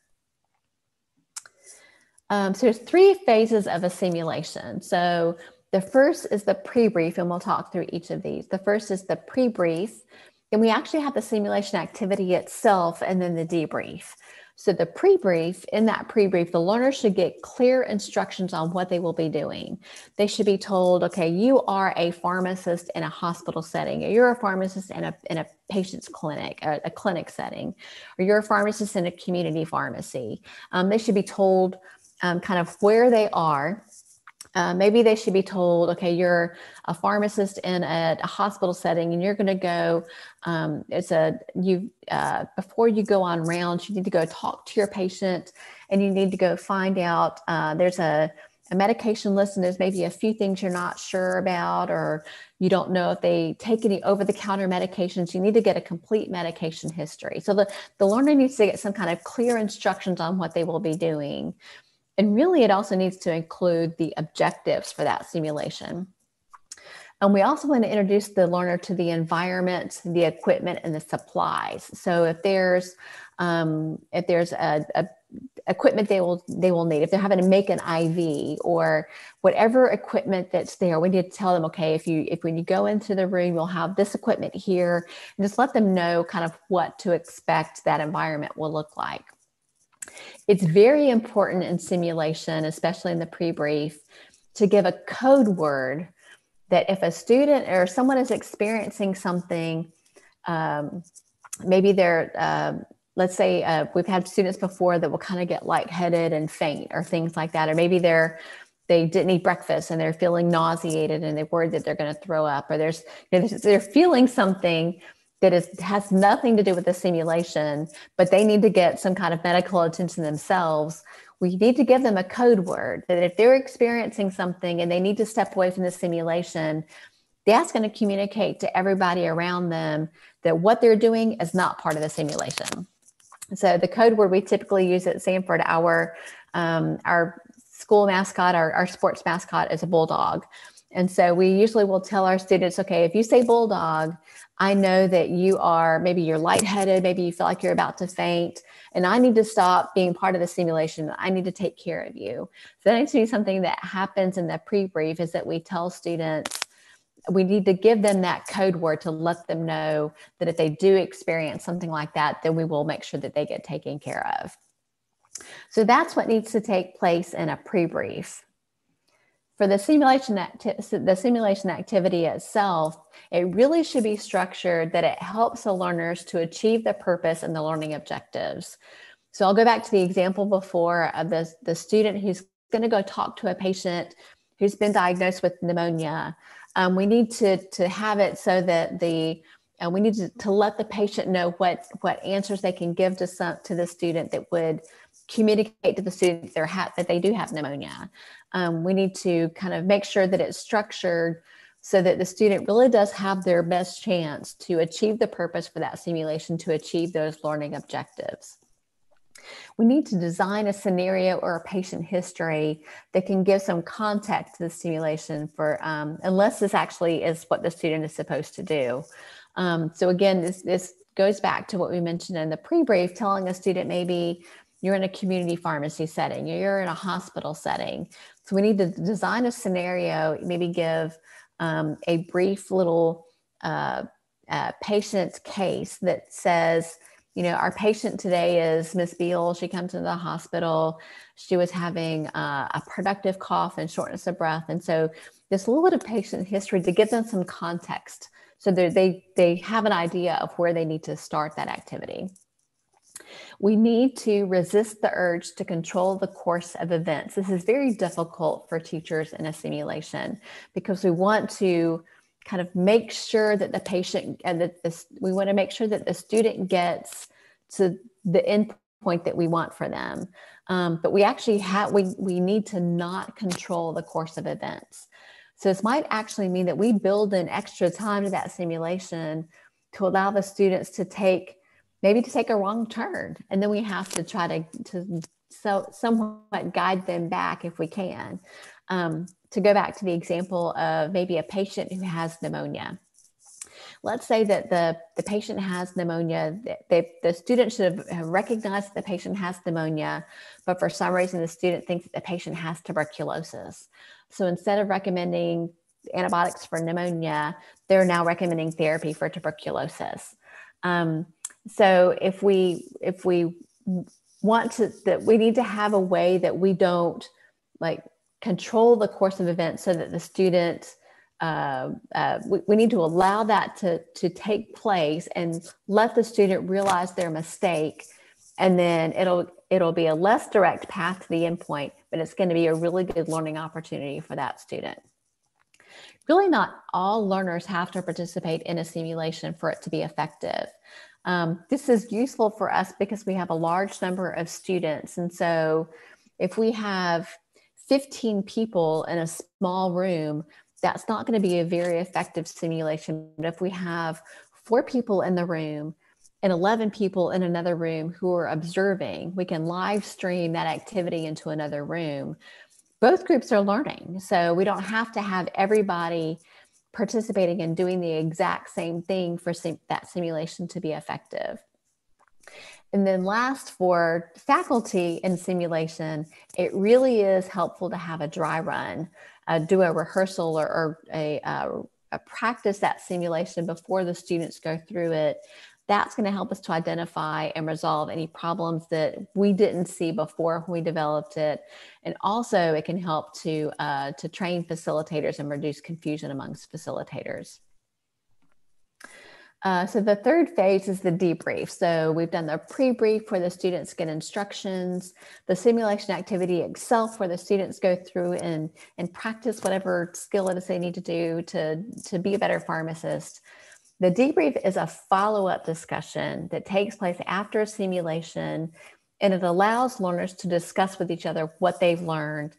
So there's 3 phases of a simulation. So the first is the pre-brief, and we'll talk through each of these. The first is the pre-brief, and we actually have the simulation activity itself and then the debrief. So the pre-brief, in that pre-brief, the learner should get clear instructions on what they will be doing. They should be told, okay, you are a pharmacist in a hospital setting, or you're a pharmacist in a patient's clinic, a clinic setting, or you're a pharmacist in a community pharmacy. They should be told kind of where they are. Maybe they should be told, okay, you're a pharmacist in a hospital setting, and you're going to go. Before you go on rounds, you need to go talk to your patient, and you need to go find out. There's a medication list, and there's maybe a few things you're not sure about, or you don't know if they take any over-the-counter medications. You need to get a complete medication history. So the learner needs to get some kind of clear instructions on what they will be doing. And really, it also needs to include the objectives for that simulation. And we also want to introduce the learner to the environment, the equipment, and the supplies. So if there's a equipment they will need, if they're having to make an IV or whatever equipment that's there, we need to tell them, okay, if when you go into the room, you'll have this equipment here, and just let them know kind of what to expect that environment will look like. It's very important in simulation, especially in the pre-brief, to give a code word that if a student or someone is experiencing something, maybe they're, let's say we've had students before that will kind of get lightheaded and faint or things like that, or maybe they didn't eat breakfast and they're feeling nauseated and they're worried that they're going to throw up, or they're feeling something that has nothing to do with the simulation, but they need to get some kind of medical attention themselves. We need to give them a code word that if they're experiencing something and they need to step away from the simulation, that's going to communicate to everybody around them that what they're doing is not part of the simulation. So the code word we typically use at Sanford, our school mascot, our sports mascot is a bulldog. And so we usually will tell our students, okay, if you say bulldog, I know that maybe you're lightheaded, maybe you feel like you're about to faint, and I need to stop being part of the simulation. I need to take care of you. So that needs to be something that happens in the pre-brief, is that we tell students, we need to give them that code word to let them know that if they do experience something like that, then we will make sure that they get taken care of. So that's what needs to take place in a pre-brief. For the simulation activity itself, it really should be structured that it helps the learners to achieve the purpose and the learning objectives. So I'll go back to the example before of the student who's going to go talk to a patient who's been diagnosed with pneumonia. We need to have it so that we need to let the patient know what answers they can give to the student that would communicate to the student that they do have pneumonia. We need to kind of make sure that it's structured so that the student really does have their best chance to achieve the purpose for that simulation, to achieve those learning objectives. We need to design a scenario or a patient history that can give some context to the simulation for, unless this actually is what the student is supposed to do. So again, this goes back to what we mentioned in the pre-brief, telling a student maybe you're in a community pharmacy setting, or you're in a hospital setting. So we need to design a scenario, maybe give a brief little patient case that says, our patient today is Miss Beall. She comes into the hospital. She was having a productive cough and shortness of breath. And so this little bit of patient history to give them some context so that they have an idea of where they need to start that activity. We need to resist the urge to control the course of events. This is very difficult for teachers in a simulation because we want to kind of make sure that the patient and we want to make sure that the student gets to the end point that we want for them. But we actually we need to not control the course of events. So this might actually mean that we build in extra time to that simulation to allow the students to take a wrong turn. And then we have to try to somewhat guide them back if we can. To go back to the example of maybe a patient who has pneumonia. Let's say that the patient has pneumonia. The student should have recognized that the patient has pneumonia, but for some reason the student thinks that the patient has tuberculosis. So instead of recommending antibiotics for pneumonia, they're now recommending therapy for tuberculosis. So if we that we need to have a way that we don't like control the course of events so that the student, we need to allow that to take place and let the student realize their mistake. And then it'll be a less direct path to the endpoint, but it's going to be a really good learning opportunity for that student. Really not all learners have to participate in a simulation for it to be effective. This is useful for us because we have a large number of students. And so if we have 15 people in a small room, that's not going to be a very effective simulation. But if we have 4 people in the room and 11 people in another room who are observing, we can live stream that activity into another room. Both groups are learning. So we don't have to have everybody participating and doing the exact same thing for that simulation to be effective. And then last, for faculty in simulation, it really is helpful to have a dry run, do a rehearsal or a practice that simulation before the students go through it. That's going to help us to identify and resolve any problems that we didn't see before when we developed it. And also it can help to train facilitators and reduce confusion amongst facilitators. So the third phase is the debrief. So we've done the pre-brief where the students get instructions, the simulation activity itself where the students go through and practice whatever skill it is they need to do to be a better pharmacist. The debrief is a follow-up discussion that takes place after a simulation, and it allows learners to discuss with each other what they've learned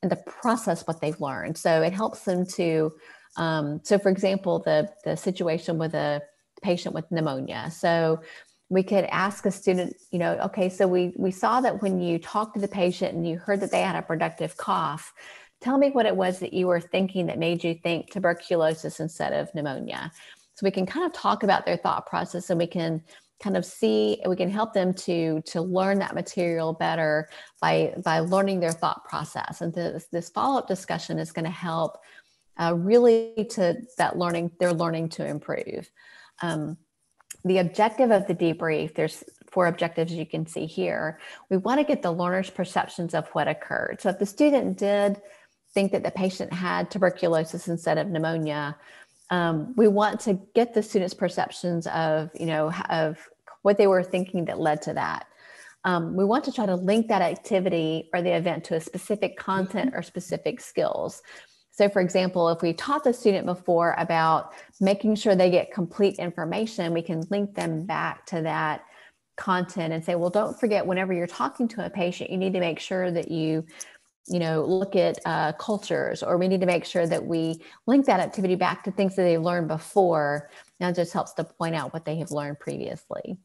and to process what they've learned. So it helps them to, so for example, the situation with a patient with pneumonia. So we could ask a student, you know, okay, so we saw that when you talked to the patient and you heard that they had a productive cough, tell me what it was that you were thinking that made you think tuberculosis instead of pneumonia. So we can kind of talk about their thought process, and we can kind of see, we can help them to learn that material better by learning their thought process. And this follow-up discussion is going to help really to their learning to improve. The objective of the debrief, there's 4 objectives you can see here. We want to get the learner's perceptions of what occurred. So if the student did think that the patient had tuberculosis instead of pneumonia, we want to get the students' perceptions of, you know, of what they were thinking that led to that. We want to try to link that activity or the event to a specific content or specific skills. So for example, if we taught the student before about making sure they get complete information, we can link them back to that content and say, well, don't forget, whenever you're talking to a patient, you need to make sure that you look at cultures, or we need to make sure that we link that activity back to things that they learned before. Now it just helps to point out what they have learned previously.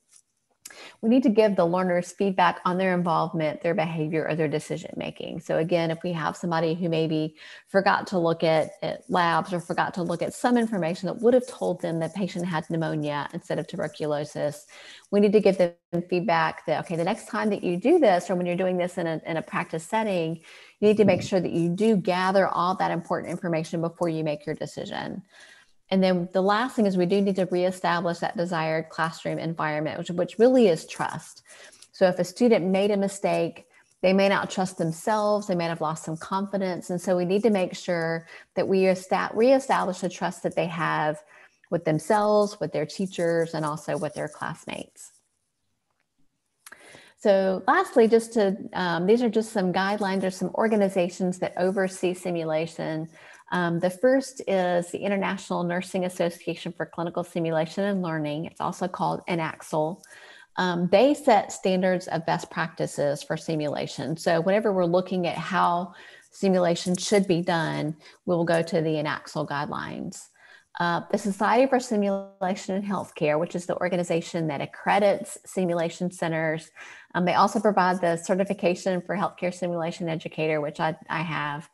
We need to give the learners feedback on their involvement, their behavior, or their decision-making. So again, if we have somebody who maybe forgot to look at labs or forgot to look at some information that would have told them the patient had pneumonia instead of tuberculosis, we need to give them feedback that, okay, the next time that you do this, or when you're doing this in a practice setting, you need to make sure that you do gather all that important information before you make your decision. And then the last thing is we do need to reestablish that desired classroom environment, which really is trust. So if a student made a mistake, they may not trust themselves, they may have lost some confidence. And so we need to make sure that we reestablish the trust that they have with themselves, with their teachers, and also with their classmates. So lastly, these are just some guidelines or some organizations that oversee simulation. The first is the International Nursing Association for Clinical Simulation and Learning. It's also called INACSL. They set standards of best practices for simulation. So whenever we're looking at how simulation should be done, we'll go to the INACSL guidelines. The Society for Simulation in Healthcare, which is the organization that accredits simulation centers. They also provide the certification for healthcare simulation educator, which I have.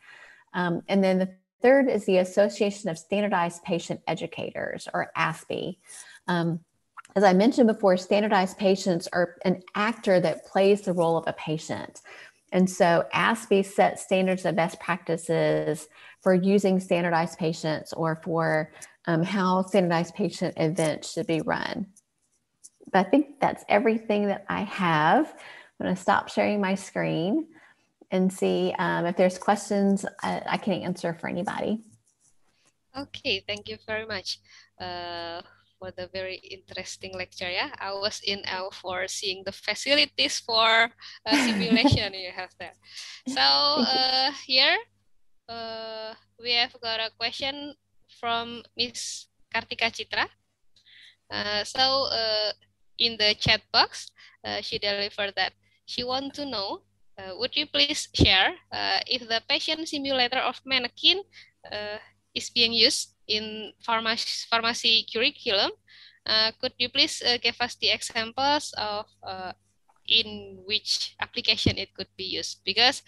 And then the third is the Association of Standardized Patient Educators, or ASPE. As I mentioned before, standardized patients are an actor that plays the role of a patient. And so ASPE sets standards of best practices for using standardized patients, or for how standardized patient events should be run. But I think that's everything that I have. I'm going to stop sharing my screen and see if there's questions I can answer for anybody. Okay, thank you very much for the very interesting lecture. Yeah, I was in awe for seeing the facilities for simulation you have there. So here we have got a question from Miss Kartika Citra. In the chat box, she delivered that she want to know, would you please share if the patient simulator of mannequin is being used in pharmacy curriculum? Could you please give us the examples of in which application it could be used? Because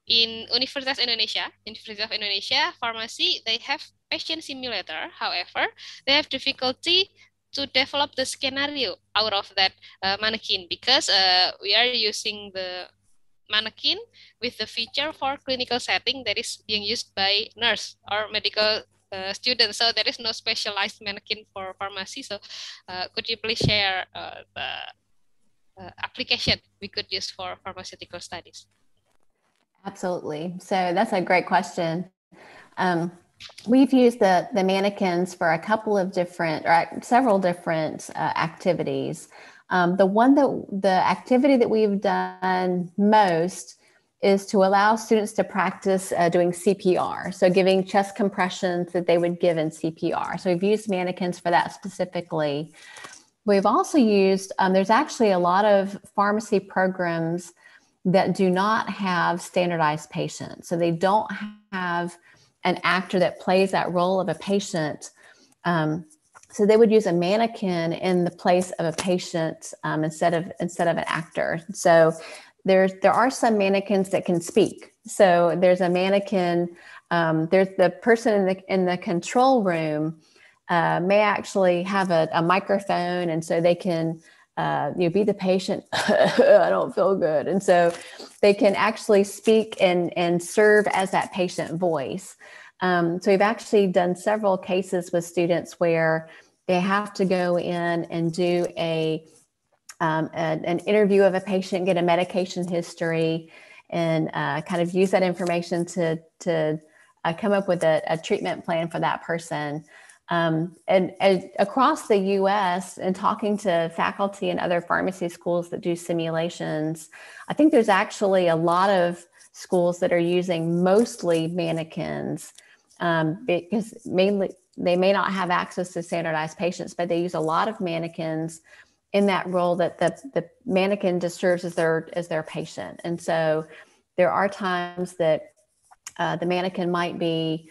in University of Indonesia, pharmacy, they have patient simulator. However, they have difficulty to develop the scenario out of that mannequin because we are using the mannequin with the feature for clinical setting that is being used by nurse or medical students. So there is no specialized mannequin for pharmacy. So could you please share the application we could use for pharmaceutical studies? Absolutely. So that's a great question. We've used the mannequins for a couple of different, or several different activities. The activity that we've done most is to allow students to practice doing CPR. So giving chest compressions that they would give in CPR. So we've used mannequins for that specifically. We've also used, there's actually a lot of pharmacy programs that do not have standardized patients. So they don't have an actor that plays that role of a patient. So they would use a mannequin in the place of a patient instead of an actor. So there are some mannequins that can speak. So there's a mannequin, there's the person in the control room may actually have a microphone, and so they can be the patient. I don't feel good. And so they can actually speak and serve as that patient voice. So we've actually done several cases with students where they have to go in and do an interview of a patient, get a medication history, and kind of use that information to come up with a treatment plan for that person. And across the US, and talking to faculty and other pharmacy schools that do simulations, I think there's actually a lot of schools that are using mostly mannequins because mainly they may not have access to standardized patients, but they use a lot of mannequins in that role that the mannequin just serves as their patient. And so there are times that the mannequin might be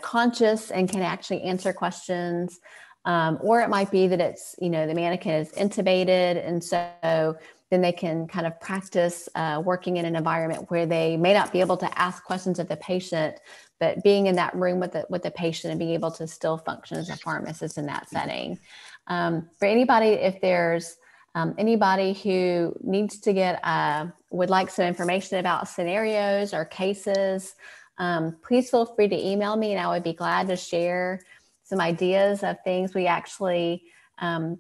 conscious and can actually answer questions, or it might be that it's, the mannequin is intubated, and so then they can kind of practice working in an environment where they may not be able to ask questions of the patient, but being in that room with the patient and being able to still function as a pharmacist in that setting. For anybody, if there's anybody who needs to would like some information about scenarios or cases, please feel free to email me, and I would be glad to share some ideas of things. We actually,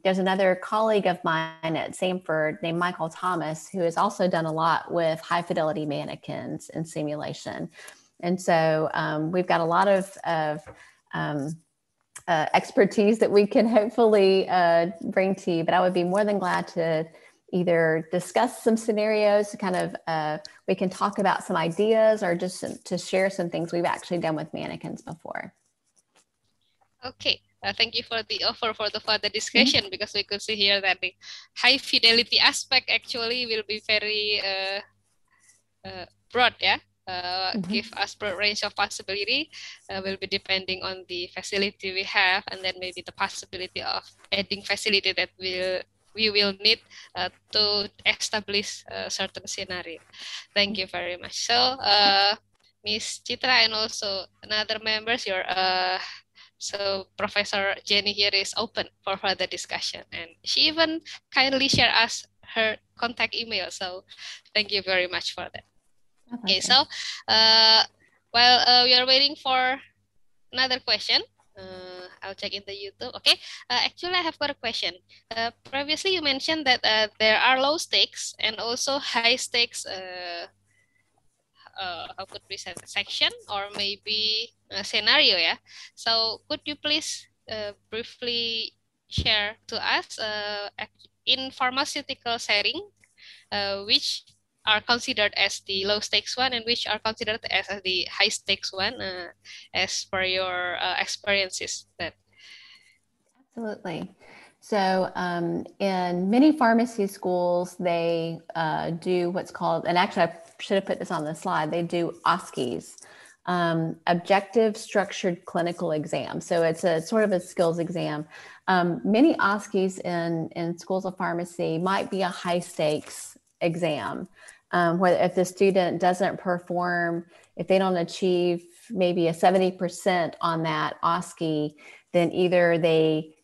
there's another colleague of mine at Samford named Michael Thomas, who has also done a lot with high fidelity mannequins and simulation. And so we've got a lot of expertise that we can hopefully bring to you, but I would be more than glad to either discuss some scenarios to kind of, we can talk about some ideas, or just to share some things we've actually done with mannequins before. Okay, thank you for the offer for the further discussion, because we could see here that the high fidelity aspect actually will be very broad, yeah? Give us broad range of possibility, will be depending on the facility we have, and then maybe the possibility of adding facility that we will need to establish a certain scenario. Thank you very much. So, Ms. Citra and also another members, so Professor Jenny here is open for further discussion, and she even kindly share us her contact email. So thank you very much for that. Okay, so while we are waiting for another question, I'll check in the YouTube. Okay. Actually, I have got a question. Previously, you mentioned that there are low stakes and also high stakes. How could we say section or maybe a scenario? Yeah. So could you please briefly share to us in pharmaceutical setting, which are considered as the low stakes one and which are considered as the high stakes one, as per your experiences? That Absolutely. So in many pharmacy schools, they do what's called, and actually I should have put this on the slide, they do OSCEs, objective structured clinical exam. So it's a sort of a skills exam. Many OSCEs in schools of pharmacy might be a high stakes exam, where if the student doesn't perform, if they don't achieve maybe a 70% on that OSCE, then either they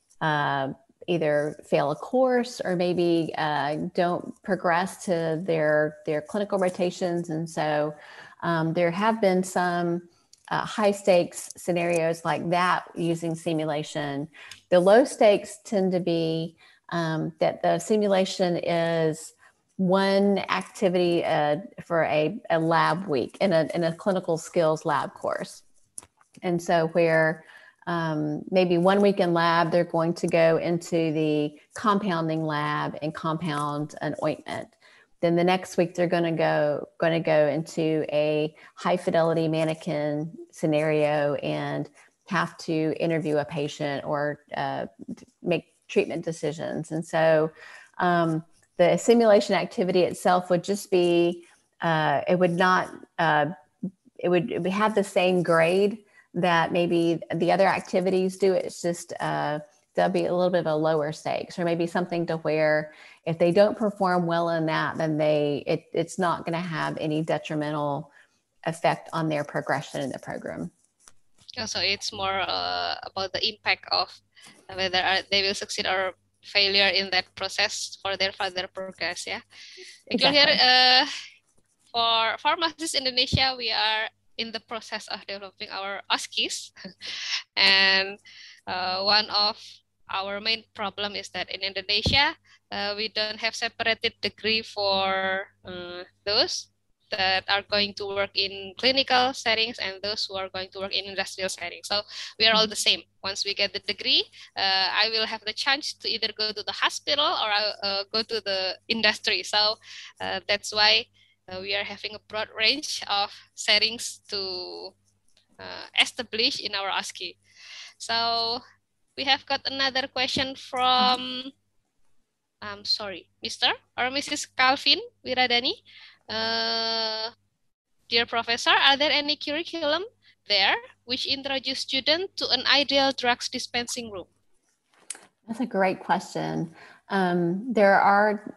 either fail a course or maybe don't progress to their clinical rotations. And so there have been some high stakes scenarios like that using simulation. The low stakes tend to be that the simulation is one activity for a lab week in a clinical skills lab course. And so where maybe 1 week in lab, they're going to go into the compounding lab and compound an ointment. Then the next week they're going to go into a high fidelity mannequin scenario and have to interview a patient or make treatment decisions. And so the simulation activity itself would just be it would have the same grade that maybe the other activities do. It's just there'll be a little bit of a lower stakes, or maybe something to where if they don't perform well in that, then it's not going to have any detrimental effect on their progression in the program. so it's more about the impact of whether they will succeed or failure in that process for their further progress. Yeah. Actually, Exactly. here for pharmacists in Indonesia, we are in the process of developing our OSCEs, and one of our main problem is that in Indonesia we don't have separated degree for those that are going to work in clinical settings and those who are going to work in industrial settings. So we are all the same. Once we get the degree, I will have the chance to either go to the hospital or go to the industry. So that's why we are having a broad range of settings to establish in our OSCE. So we have got another question from, I'm sorry, Mr. or Mrs. Calvin Wiradani. Dear Professor, are there any curriculum there which introduce students to an ideal drugs dispensing room? That's a great question. There are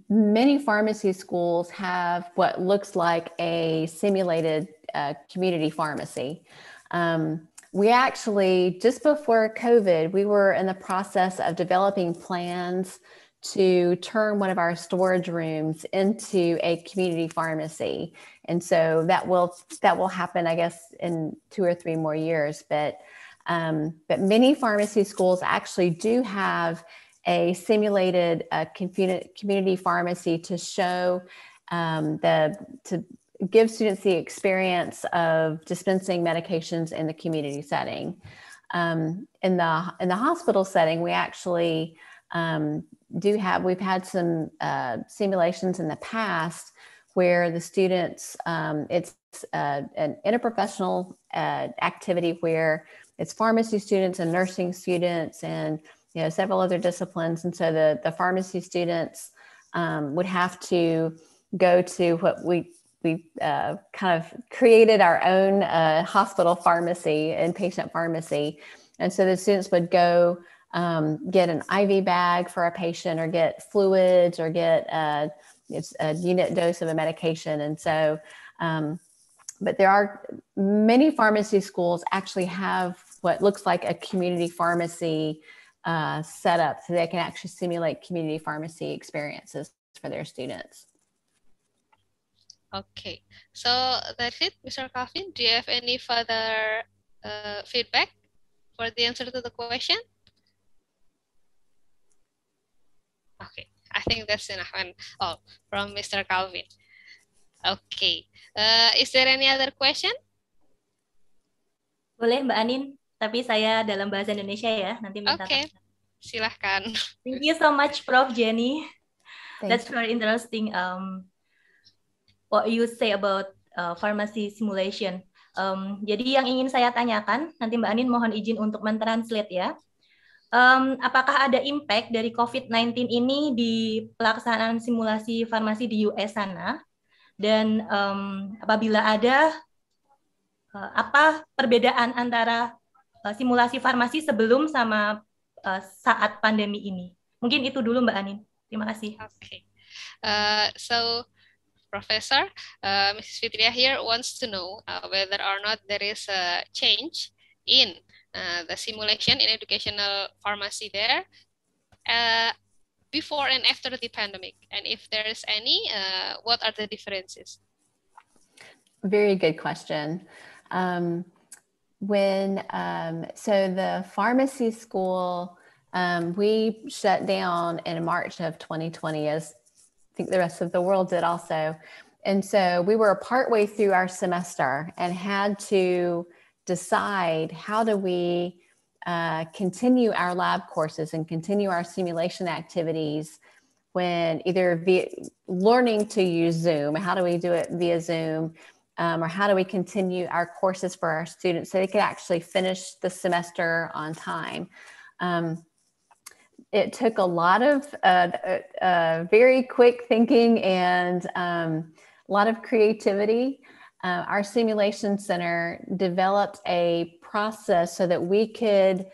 many pharmacy schools have what looks like a simulated community pharmacy. We actually, just before COVID, we were in the process of developing plans to turn one of our storage rooms into a community pharmacy. And so that will happen, I guess, in 2 or 3 more years. But many pharmacy schools actually do have a simulated community pharmacy to show to give students the experience of dispensing medications in the community setting. In the hospital setting, we actually we've had some simulations in the past where the students, it's an interprofessional activity where it's pharmacy students and nursing students and several other disciplines. And so the pharmacy students would have to go to what we kind of created our own hospital pharmacy and patient pharmacy. And so the students would go get an IV bag for a patient or get fluids or get a unit dose of a medication. And so, but there are many pharmacy schools actually have what looks like a community pharmacy set up so they can actually simulate community pharmacy experiences for their students. Okay, so that's it, Mr. Calvin. Do you have any further feedback? for the answer to the question? Okay, I think that's enough. And from Mr. Calvin. Okay, is there any other question? Boleh Mbak Anin, tapi saya dalam bahasa Indonesia ya, nanti minta. Oke, silahkan. Thank you so much, Prof. Jenny. That's you. very interesting. What you say about pharmacy simulation. Jadi yang ingin saya tanyakan, nanti Mbak Anin mohon izin untuk mentranslate ya. Apakah ada impact dari COVID-19 ini di pelaksanaan simulasi farmasi di US sana? Dan apabila ada, apa perbedaan antara simulasi farmasi sebelum sama saat pandemi ini? Mungkin itu dulu Mbak Anin. Terima kasih. Okay. So, Professor, Mrs. Fitria here wants to know whether or not there is a change in the simulation in educational pharmacy there before and after the pandemic, and if there is any, what are the differences? Very good question. So the pharmacy school, we shut down in March of 2020, as I think the rest of the world did also. And so we were partway through our semester and had to decide, how do we continue our lab courses and continue our simulation activities when either via learning to use Zoom, how do we do it via Zoom, or how do we continue our courses for our students so they could actually finish the semester on time? It took a lot of very quick thinking and a lot of creativity. Our simulation center developed a process so that we could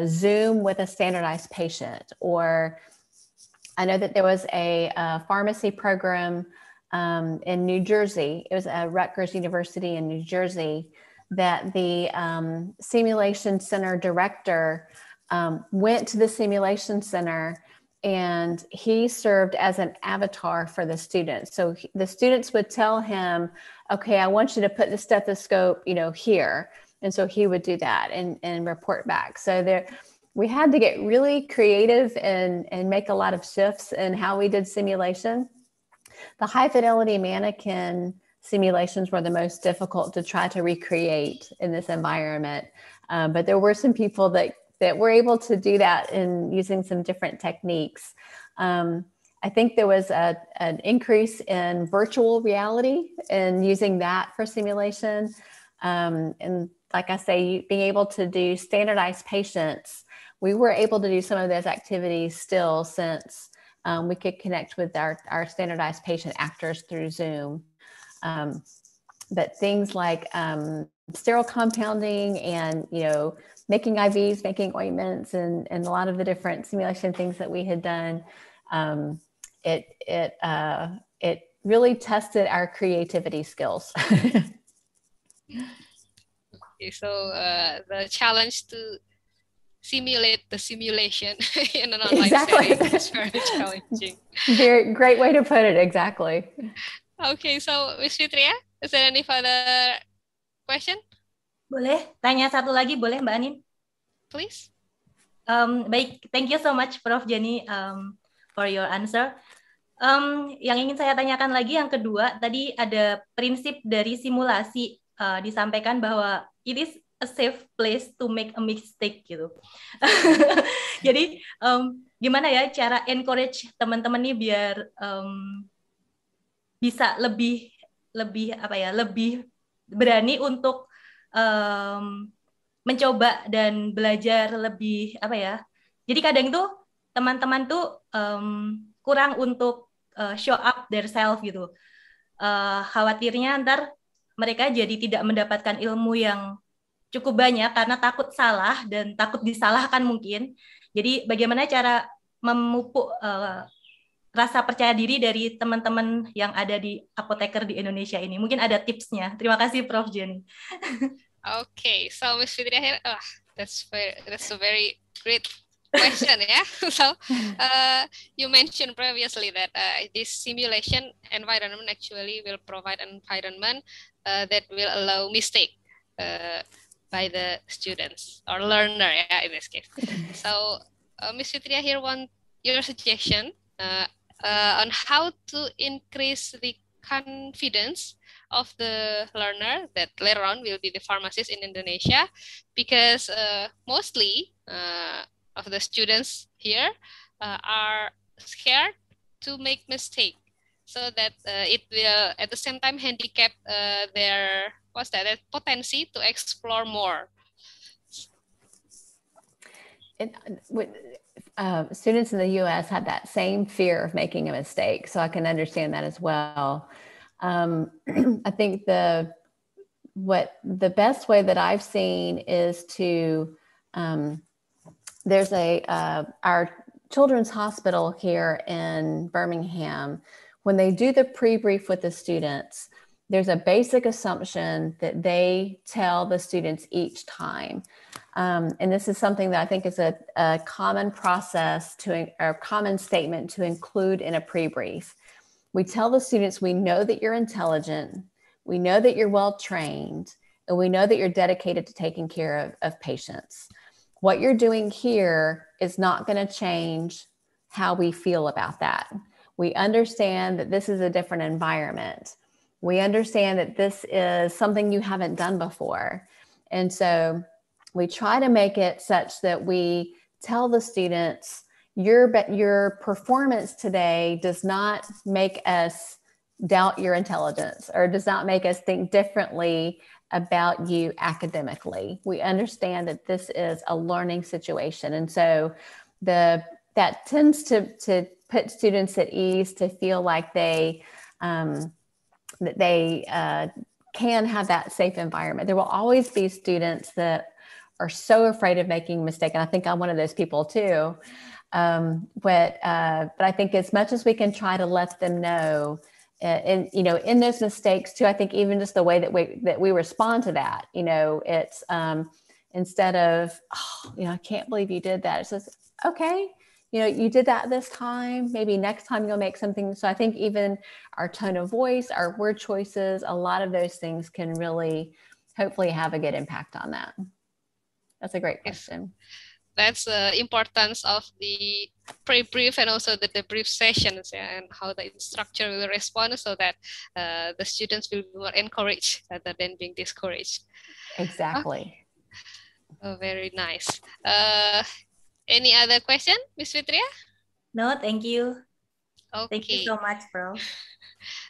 Zoom with a standardized patient. Or I know that there was a pharmacy program in New Jersey. It was at Rutgers University in New Jersey that the simulation center director went to the simulation center, and he served as an avatar for the students. So the students would tell him, okay, I want you to put the stethoscope, here. And so he would do that and report back. So we had to get really creative and make a lot of shifts in how we did simulation. The high fidelity mannequin simulations were the most difficult to try to recreate in this environment. But there were some people that were able to do that in using some different techniques. I think there was an increase in virtual reality and using that for simulation. And like I say, being able to do standardized patients, we were able to do some of those activities still, since we could connect with our standardized patient actors through Zoom. But things like sterile compounding and, making IVs, making ointments, and a lot of the different simulation things that we had done, it really tested our creativity skills. Okay, so the challenge to simulate the simulation in an online setting is very challenging. Very great way to put it, exactly. Okay, so Ms. Fitria, is there any further question? Boleh tanya satu lagi, boleh Mbak Anin? Please. Baik, thank you so much Prof. Jenny for your answer. Yang ingin saya tanyakan lagi, yang kedua, tadi ada prinsip dari simulasi, disampaikan bahwa it is a safe place to make a mistake gitu. Jadi gimana ya cara encourage teman-teman nih biar bisa lebih berani untuk mencoba dan belajar lebih Jadi kadang tuh teman-teman tuh kurang untuk show up their self gitu. Khawatirnya ntar mereka jadi tidak mendapatkan ilmu yang cukup banyak karena takut salah dan takut disalahkan mungkin. Jadi bagaimana cara memupuk rasa percaya diri dari teman-teman yang ada di apoteker di Indonesia ini? Mungkin ada tipsnya. Terima kasih Prof. Jenny. Okay, so Ms. Fitria here, that's a very great question, yeah. So you mentioned previously that this simulation environment actually will provide an environment that will allow mistake. by the students or learner, yeah, in this case. So Ms. Fitria here want your suggestion on how to increase the confidence of the learner that later on will be the pharmacist in Indonesia, because mostly of the students here are scared to make mistake, so that it will at the same time handicap their their potency to explore more. Students in the U.S. have that same fear of making a mistake, so I can understand that as well. I think the best way that I've seen is to there's our children's hospital here in Birmingham. When they do the pre-brief with the students, there's a basic assumption that they tell the students each time. And this is something that I think is a common process or common statement to include in a pre-brief. We tell the students, we know that you're intelligent, we know that you're well-trained, and we know that you're dedicated to taking care of patients. What you're doing here is not going to change how we feel about that. We understand that this is a different environment. We understand that this is something you haven't done before. And so we try to make it such that we tell the students, your performance today does not make us doubt your intelligence, or does not make us think differently about you academically. We understand that this is a learning situation. And so that tends to put students at ease, to feel like they can have that safe environment. There will always be students that are so afraid of making a mistake. And I think I'm one of those people too. But I think as much as we can try to let them know, in those mistakes too, I think even just the way that we respond to that, it's instead of, I can't believe you did that. It's just, okay, you did that this time, maybe next time you'll make something. So I think even our tone of voice, our word choices, a lot of those things can really hopefully have a good impact on that. That's a great question. That's the importance of the pre-brief and also the debrief sessions, and how the instructor will respond, so that the students will be more encouraged rather than being discouraged. Exactly. Oh, very nice. Any other question, Ms. Fitria? No, thank you. Okay. Thank you so much, Bro.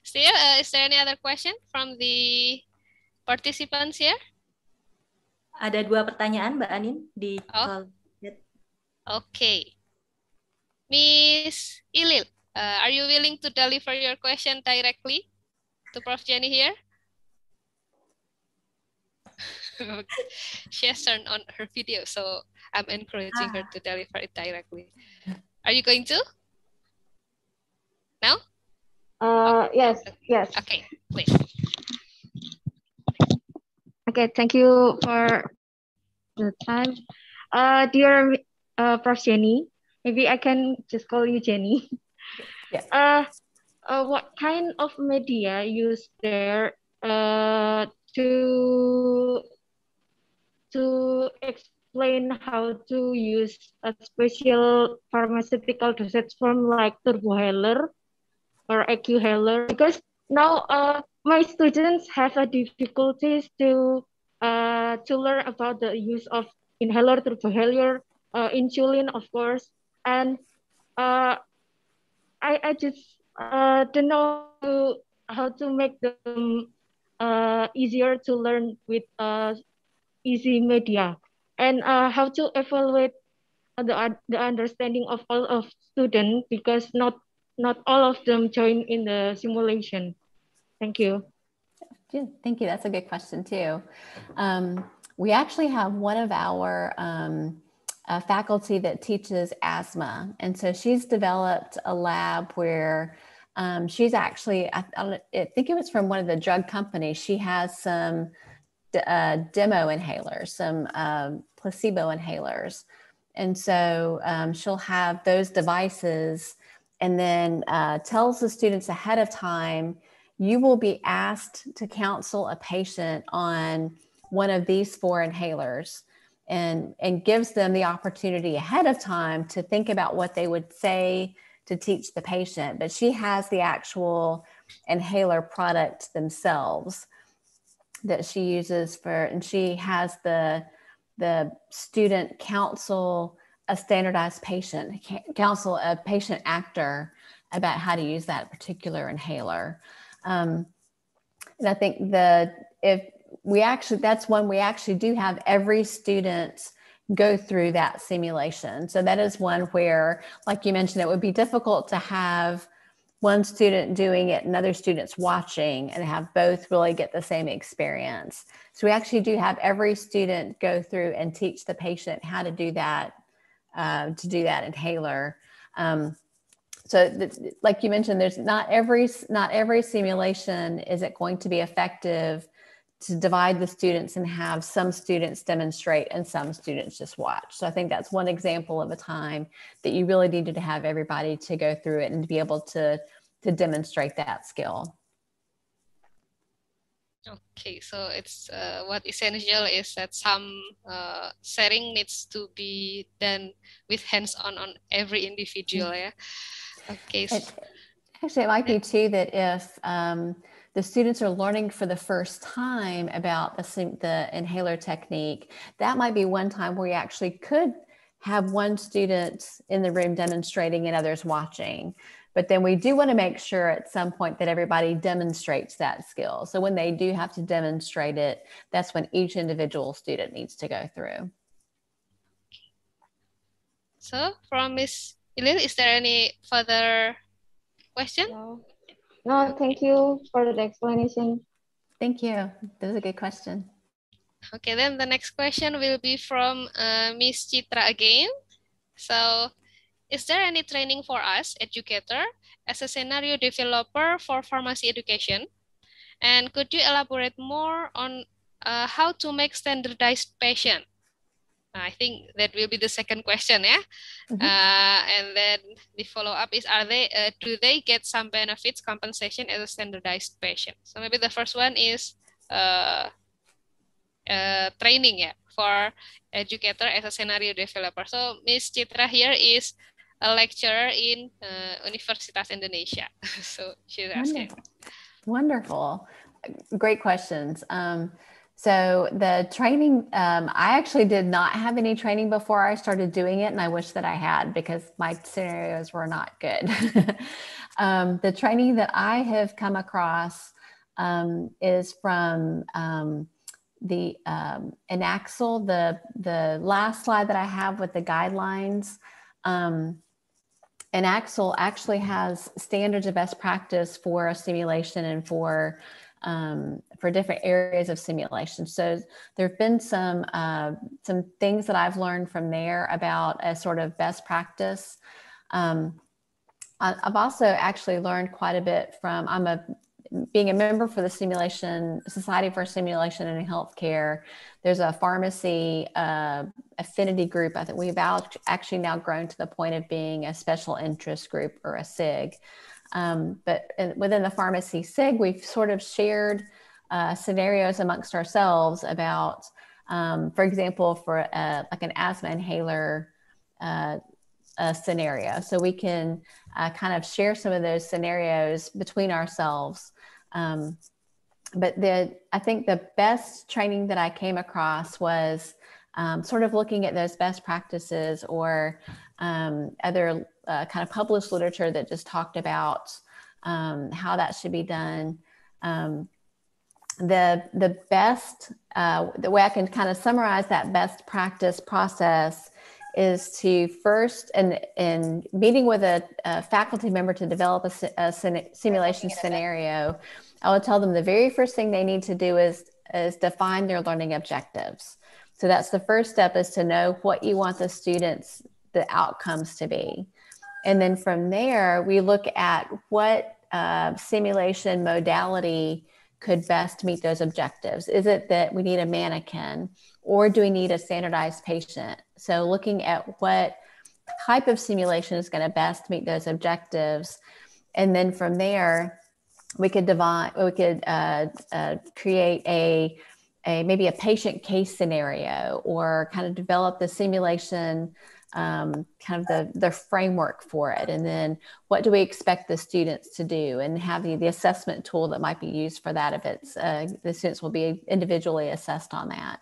Still, is there any other question from the participants here? Ada 2 pertanyaan, Mbak Anin, di call. Okay. Miss Ilil, are you willing to deliver your question directly to Prof. Jenny here? She has turned on her video, so I'm encouraging her to deliver it directly. Are you going to? No? Yes. Okay, please. Okay, thank you for the time. Dear Prof. Jenny, maybe I can just call you Jenny. Yeah. What kind of media use there to explain how to use a special pharmaceutical dosage form like turbohaler or AccuHaler? Because now my students have a difficulties to learn about the use of inhaler, turbohaler, insulin, of course, and I just don't know how to make them easier to learn with easy media, and how to evaluate the understanding of all of students, because not all of them join in the simulation. Thank you. Yeah, thank you. That's a good question too. We actually have one of our faculty that teaches asthma. And so she's developed a lab where she's actually, I think it was from one of the drug companies. She has some demo inhalers, some placebo inhalers. And so she'll have those devices, and then tells the students ahead of time, you will be asked to counsel a patient on one of these 4 inhalers and gives them the opportunity ahead of time to think about what they would say to teach the patient. But she has the actual inhaler product themselves that she uses for, and she has the student counsel a standardized patient, counsel a patient actor about how to use that particular inhaler. And I think that's one we actually do have every student go through that simulation. So that is one where, like you mentioned, it would be difficult to have one student doing it and other students watching and have both really get the same experience. So we actually do have every student go through and teach the patient how to do that inhaler. Like you mentioned, there's not every simulation is it going to be effective to divide the students and have some students demonstrate and some students just watch. So I think that's one example of a time that you really needed to have everybody to go through it and to be able to demonstrate that skill. Okay, so it's what essential is that some sharing needs to be done with hands-on on every individual, yeah? Okay. Actually, it might be too that if the students are learning for the first time about the inhaler technique, that might be one time where you actually could have one student in the room demonstrating and others watching. But then we do want to make sure at some point that everybody demonstrates that skill. So when they do have to demonstrate it, that's when each individual student needs to go through. So from Ms. Ilil, is there any further question? No, thank you for the explanation. Thank you. That was a good question. Okay, then the next question will be from Ms. Chitra again. So, is there any training for us, educator, as a scenario developer for pharmacy education? And could you elaborate more on how to make standardized patient? I think that will be the second question, yeah? Mm-hmm. And then the follow-up is, do they get some benefits, compensation as a standardized patient? So maybe the first one is training, yeah, for educator as a scenario developer. So Ms. Chitra here is a lecturer in Universitas Indonesia. So she's asking. Wonderful. Great questions. So the training, I actually did not have any training before I started doing it, and I wish that I had because my scenarios were not good. The training that I have come across is from the Enaxel, the last slide that I have with the guidelines. Enaxel actually has standards of best practice for a simulation and for different areas of simulation. So there have been some things that I've learned from there about a sort of best practice. I've also actually learned quite a bit from, being a member for the Society for Simulation in Healthcare. There's a pharmacy affinity group. I think we've actually now grown to the point of being a special interest group or a SIG. But within the pharmacy SIG, we've sort of shared scenarios amongst ourselves about, for example, for like an asthma inhaler scenario. So we can kind of share some of those scenarios between ourselves. But I think the best training that I came across was sort of looking at those best practices or other kind of published literature that just talked about how that should be done. The best, the way I can kind of summarize that best practice process is to first, and meeting with a faculty member to develop a simulation scenario, I would tell them the very first thing they need to do is define their learning objectives. So that's the first step, is to know what you want the outcomes to be. And then from there, we look at what simulation modality could best meet those objectives. Is it that we need a mannequin, or do we need a standardized patient? So looking at what type of simulation is going to best meet those objectives. And then from there, we could create maybe a patient case scenario, or kind of develop the simulation, kind of the framework for it. And then what do we expect the students to do, and have the assessment tool that might be used for that if it's the students will be individually assessed on that.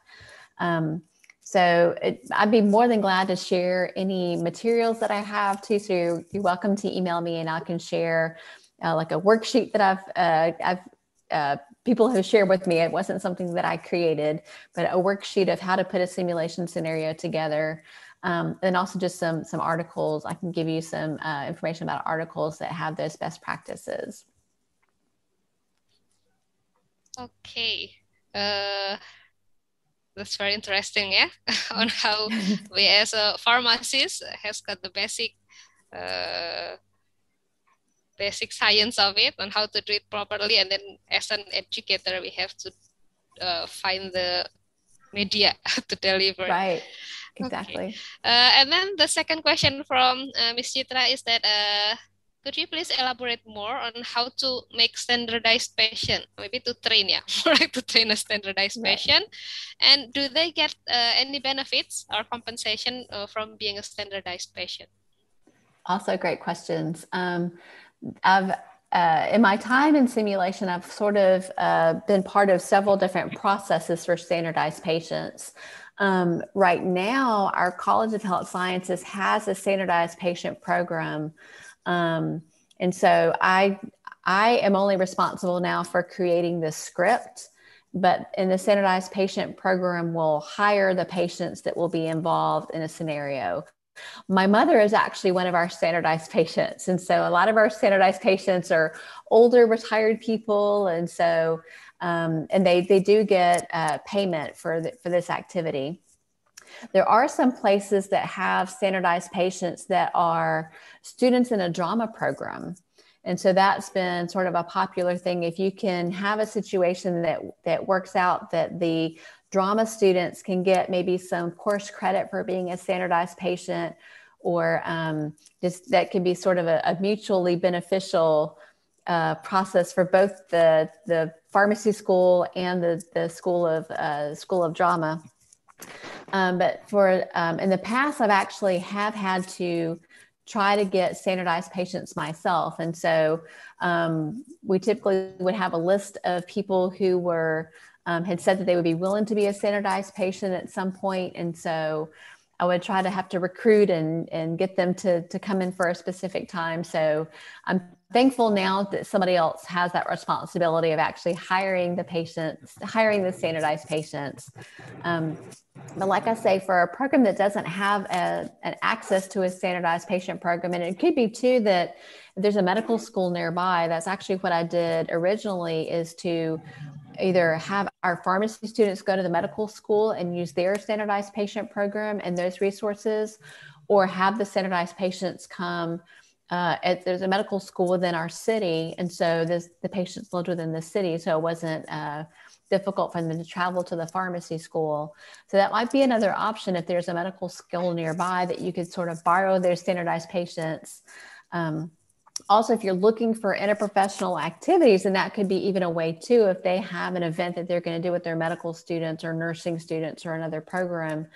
So I'd be more than glad to share any materials that I have too. So you're welcome to email me, and I can share like a worksheet that I've people have shared with me. It wasn't something that I created, but a worksheet of how to put a simulation scenario together. And also just some articles. I can give you some information about articles that have those best practices. Okay. That's very interesting, yeah, on how we as a pharmacist has got the basic science of it on how to do it properly, and then as an educator we have to find the media to deliver. Right, exactly. Okay. And then the second question from Ms. Chitra is that could you please elaborate more on how to make standardized patient, maybe to train, more like to train a standardized patient, and do they get any benefits or compensation from being a standardized patient? Also great questions. I've in my time in simulation, I've sort of been part of several different processes for standardized patients. Right now, our College of Health Sciences has a standardized patient program. And so I am only responsible now for creating the script, but in the standardized patient program, we'll hire the patients that will be involved in a scenario. My mother is actually one of our standardized patients. And so a lot of our standardized patients are older, retired people. And so, and they do get payment for this activity. There are some places that have standardized patients that are students in a drama program. And so that's been sort of a popular thing. If you can have a situation that works out that the drama students can get maybe some course credit for being a standardized patient, or just that can be sort of a mutually beneficial process for both the pharmacy school and the school of drama. But for in the past, I've actually had to try to get standardized patients myself. And so we typically would have a list of people who were had said that they would be willing to be a standardized patient at some point. And so I would try to have to recruit and get them to come in for a specific time. So I'm thankful now that somebody else has that responsibility of actually hiring the patients, hiring the standardized patients. But like I say, for a program that doesn't have an access to a standardized patient program, and it could be too that if there's a medical school nearby, that's actually what I did originally, is to either have our pharmacy students go to the medical school and use their standardized patient program and those resources, or have the standardized patients come. There's a medical school within our city, and so the patients lived within the city, so it wasn't difficult for them to travel to the pharmacy school. So that might be another option if there's a medical school nearby, that you could sort of borrow their standardized patients. Also, if you're looking for interprofessional activities, and that could be even a way too, if they have an event that they're going to do with their medical students or nursing students or another program,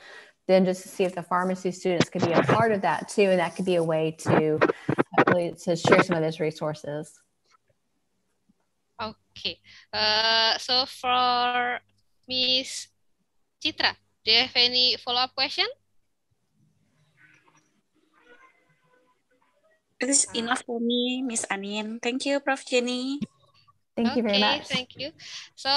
then just to see if the pharmacy students could be a part of that too. And that could be a way to share some of those resources. Okay. So for Miss Chitra, do you have any follow-up question? It is enough for me, Miss Anin. Thank you, Prof. Jenny. Thank you very much. Thank you. So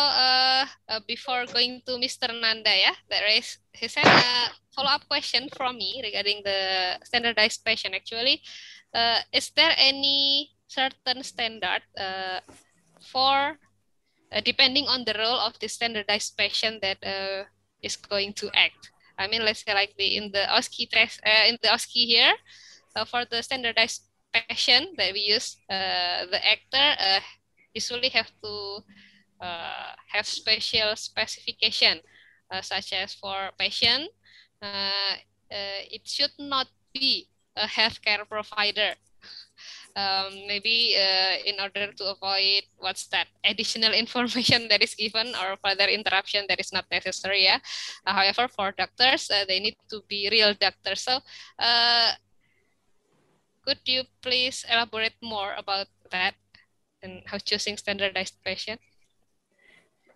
before going to Mr. Nanda, there is he said a follow-up question from me regarding the standardized patient. Actually, is there any certain standard for depending on the role of the standardized patient that is going to act? I mean, let's say like in the OSCE test, in the OSCE here, for the standardized patient that we use, the actor usually have to have special specification, such as for patient, it should not be a healthcare provider. maybe in order to avoid what's that additional information that is given or further interruption that is not necessary. Yeah. However, for doctors, they need to be real doctors. So, could you please elaborate more about that and how choosing standardized patient?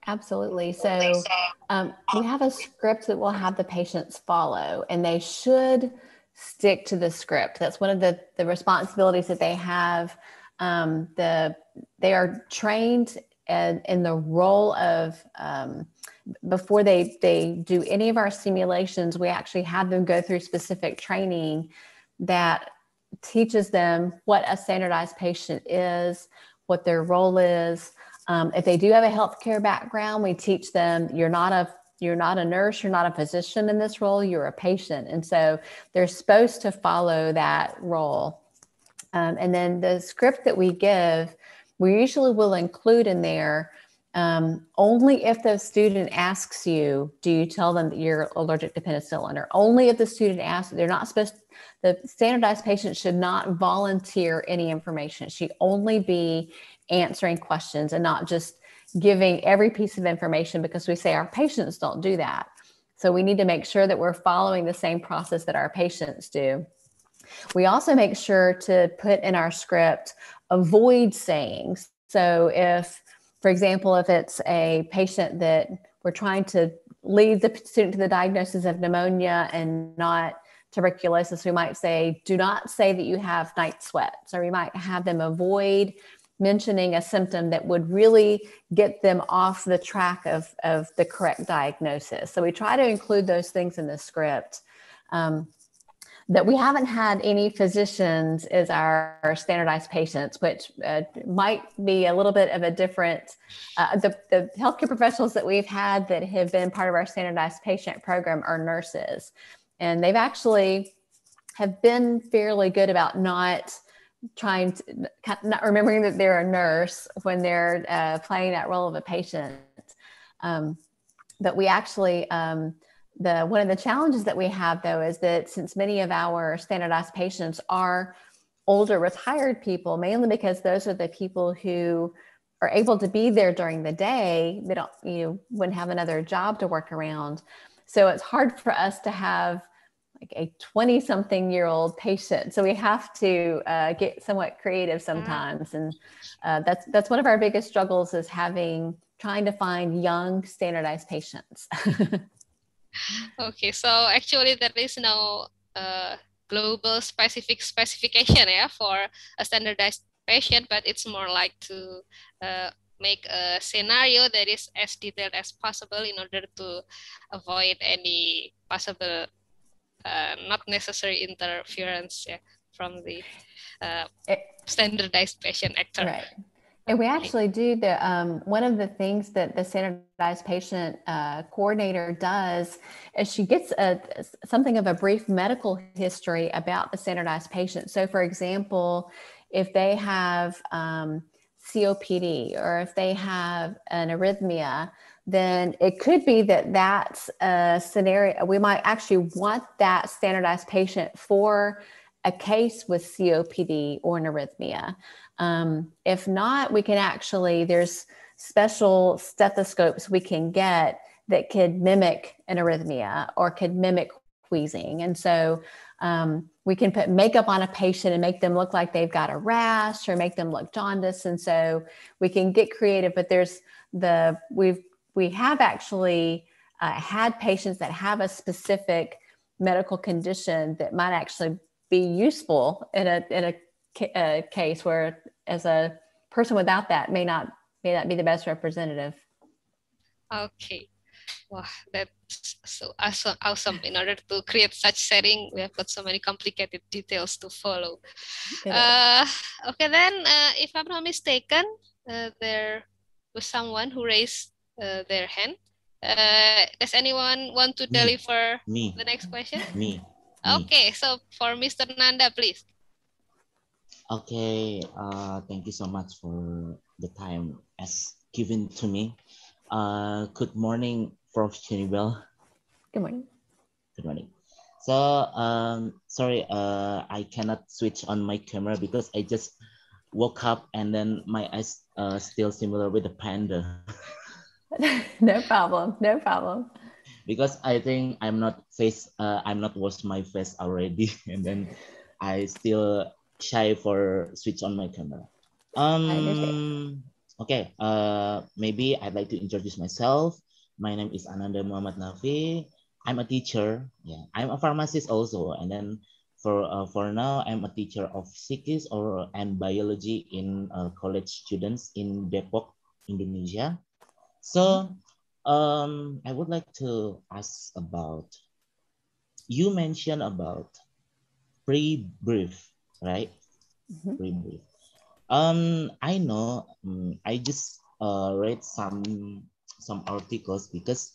Absolutely. So we have a script that we'll have the patients follow, and they should stick to the script. That's one of the responsibilities that they have. They are trained in the role of, before they do any of our simulations, we actually have them go through specific training that teaches them what a standardized patient is, what their role is. If they do have a healthcare background, we teach them you're not a nurse, you're not a physician in this role, you're a patient. And so they're supposed to follow that role. And then the script that we give, we usually will include in there, only if the student asks you, do you tell them that you're allergic to penicillin? Or only if the student asks, they're not supposed to, the standardized patient should not volunteer any information. It should only be answering questions and not just giving every piece of information, because we say our patients don't do that. So we need to make sure that we're following the same process that our patients do. We also make sure to put in our script avoid sayings. So if, for example, if it's a patient that we're trying to lead the student to the diagnosis of pneumonia and not tuberculosis, we might say, do not say that you have night sweats, or we might have them avoid mentioning a symptom that would really get them off the track of the correct diagnosis. So we try to include those things in the script. That we haven't had any physicians as our standardized patients, which might be a little bit of a different, the healthcare professionals that we've had that have been part of our standardized patient program are nurses. And they've actually have been fairly good about not remembering that they're a nurse when they're playing that role of a patient. But we actually, one of the challenges that we have, though, is that since many of our standardized patients are older retired people, mainly because those are the people who are able to be there during the day, they don't, wouldn't have another job to work around. So it's hard for us to have like a 20-something-year-old patient. So we have to get somewhat creative sometimes. And that's one of our biggest struggles, is trying to find young standardized patients. Okay, so actually there is no global specification for a standardized patient, but it's more like to make a scenario that is as detailed as possible in order to avoid any possible not necessary interference from the standardized patient actor. Right. And we actually do one of the things that the standardized patient coordinator does is she gets something of a brief medical history about the standardized patient. So for example, if they have COPD, or if they have an arrhythmia, then it could be that that's a scenario. We might actually want that standardized patient for a case with COPD or an arrhythmia. If not, we can actually, there's special stethoscopes we can get that could mimic an arrhythmia or could mimic wheezing. And so we can put makeup on a patient and make them look like they've got a rash, or make them look jaundiced. And so we can get creative, but we have actually had patients that have a specific medical condition that might actually be useful in a case where, as a person without that, may not be the best representative. Okay. Wow, that's so awesome. In order to create such setting, we have got so many complicated details to follow. Okay, then, if I'm not mistaken, there was someone who raised their hand. Does anyone want to deliver the next question? Me. Okay, so for Mr. Nanda, please. Okay, thank you so much for the time as given to me. Good morning, Prof. Beall. Good morning. Good morning. So sorry, I cannot switch on my camera because I just woke up and then my eyes still similar with the panda. No problem. No problem. Because I think I'm not wash my face already, and then I still shy for switch on my camera. I understand. Okay. Maybe I'd like to introduce myself. My name is Ananda Muhammad Nafi. I'm a teacher. Yeah, I'm a pharmacist also, and then for now I'm a teacher of physics or and biology in college students in Depok, Indonesia. So, I would like to ask about, you mentioned about pre-brief, right? Pre-brief. I know, I just read some articles because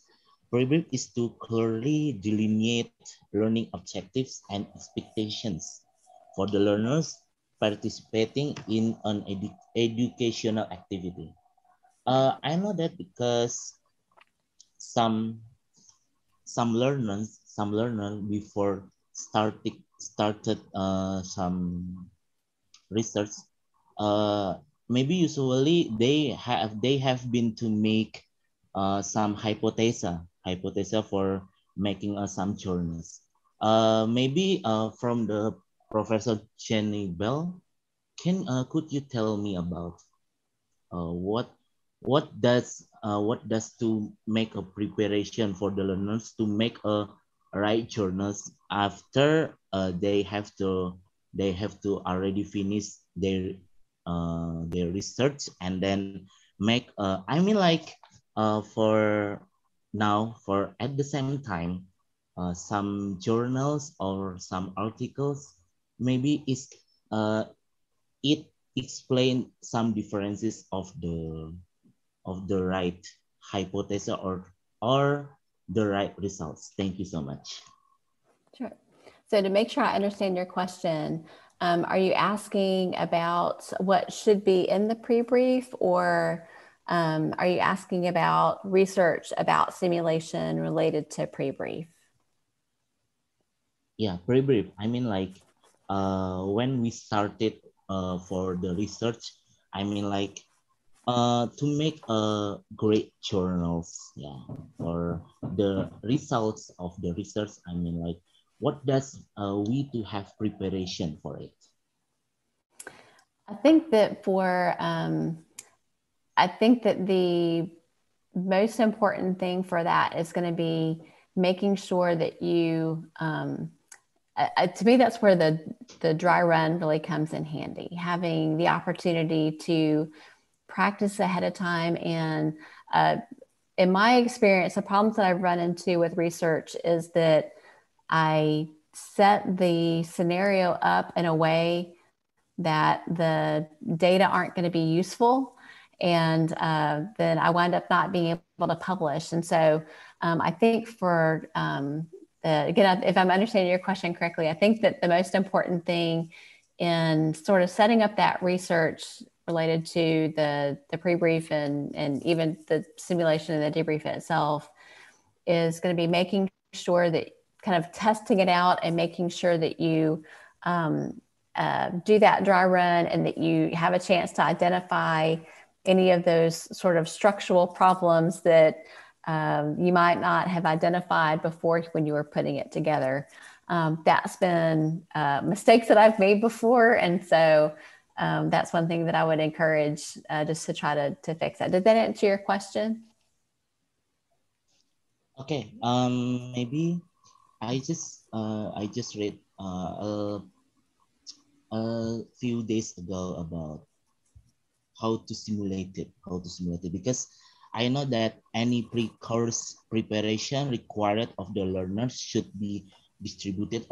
pre-brief is to clearly delineate learning objectives and expectations for the learners participating in an educational activity. I know that because some some learners before started some research, uh, maybe usually they have been to make some hypothesis for making some journals. Maybe from the Professor Jenny Bell, could you tell me about what what does to make a preparation for the learners to make a right journals after they have to already finish their research and then make I mean like for now for at the same time some journals or some articles maybe is it explain some differences of the right hypothesis or the right results. Thank you so much. Sure. So to make sure I understand your question, are you asking about what should be in the pre-brief, or are you asking about research about simulation related to pre-brief? Yeah, pre-brief. I mean like when we started for the research, I mean like to make a great journals, yeah, for the results of the research. I mean like what does we to have preparation for it? I think that I think that the most important thing for that is going to be making sure that you, to me, that's where the dry run really comes in handy. Having the opportunity to practice ahead of time. And in my experience, the problems that I've run into with research is that I set the scenario up in a way that the data aren't going to be useful. And then I wind up not being able to publish. And so I think again, if I'm understanding your question correctly, I think that the most important thing in sort of setting up that research related to the pre-brief and even the simulation and the debrief itself is going to be making sure that kind of testing it out and making sure that you do that dry run and that you have a chance to identify any of those sort of structural problems that you might not have identified before when you were putting it together. That's been mistakes that I've made before. And so that's one thing that I would encourage just to try to fix that. Did that answer your question? Okay, maybe I just read a few days ago about how to simulate it because I know that any pre-course preparation required of the learners should be distributed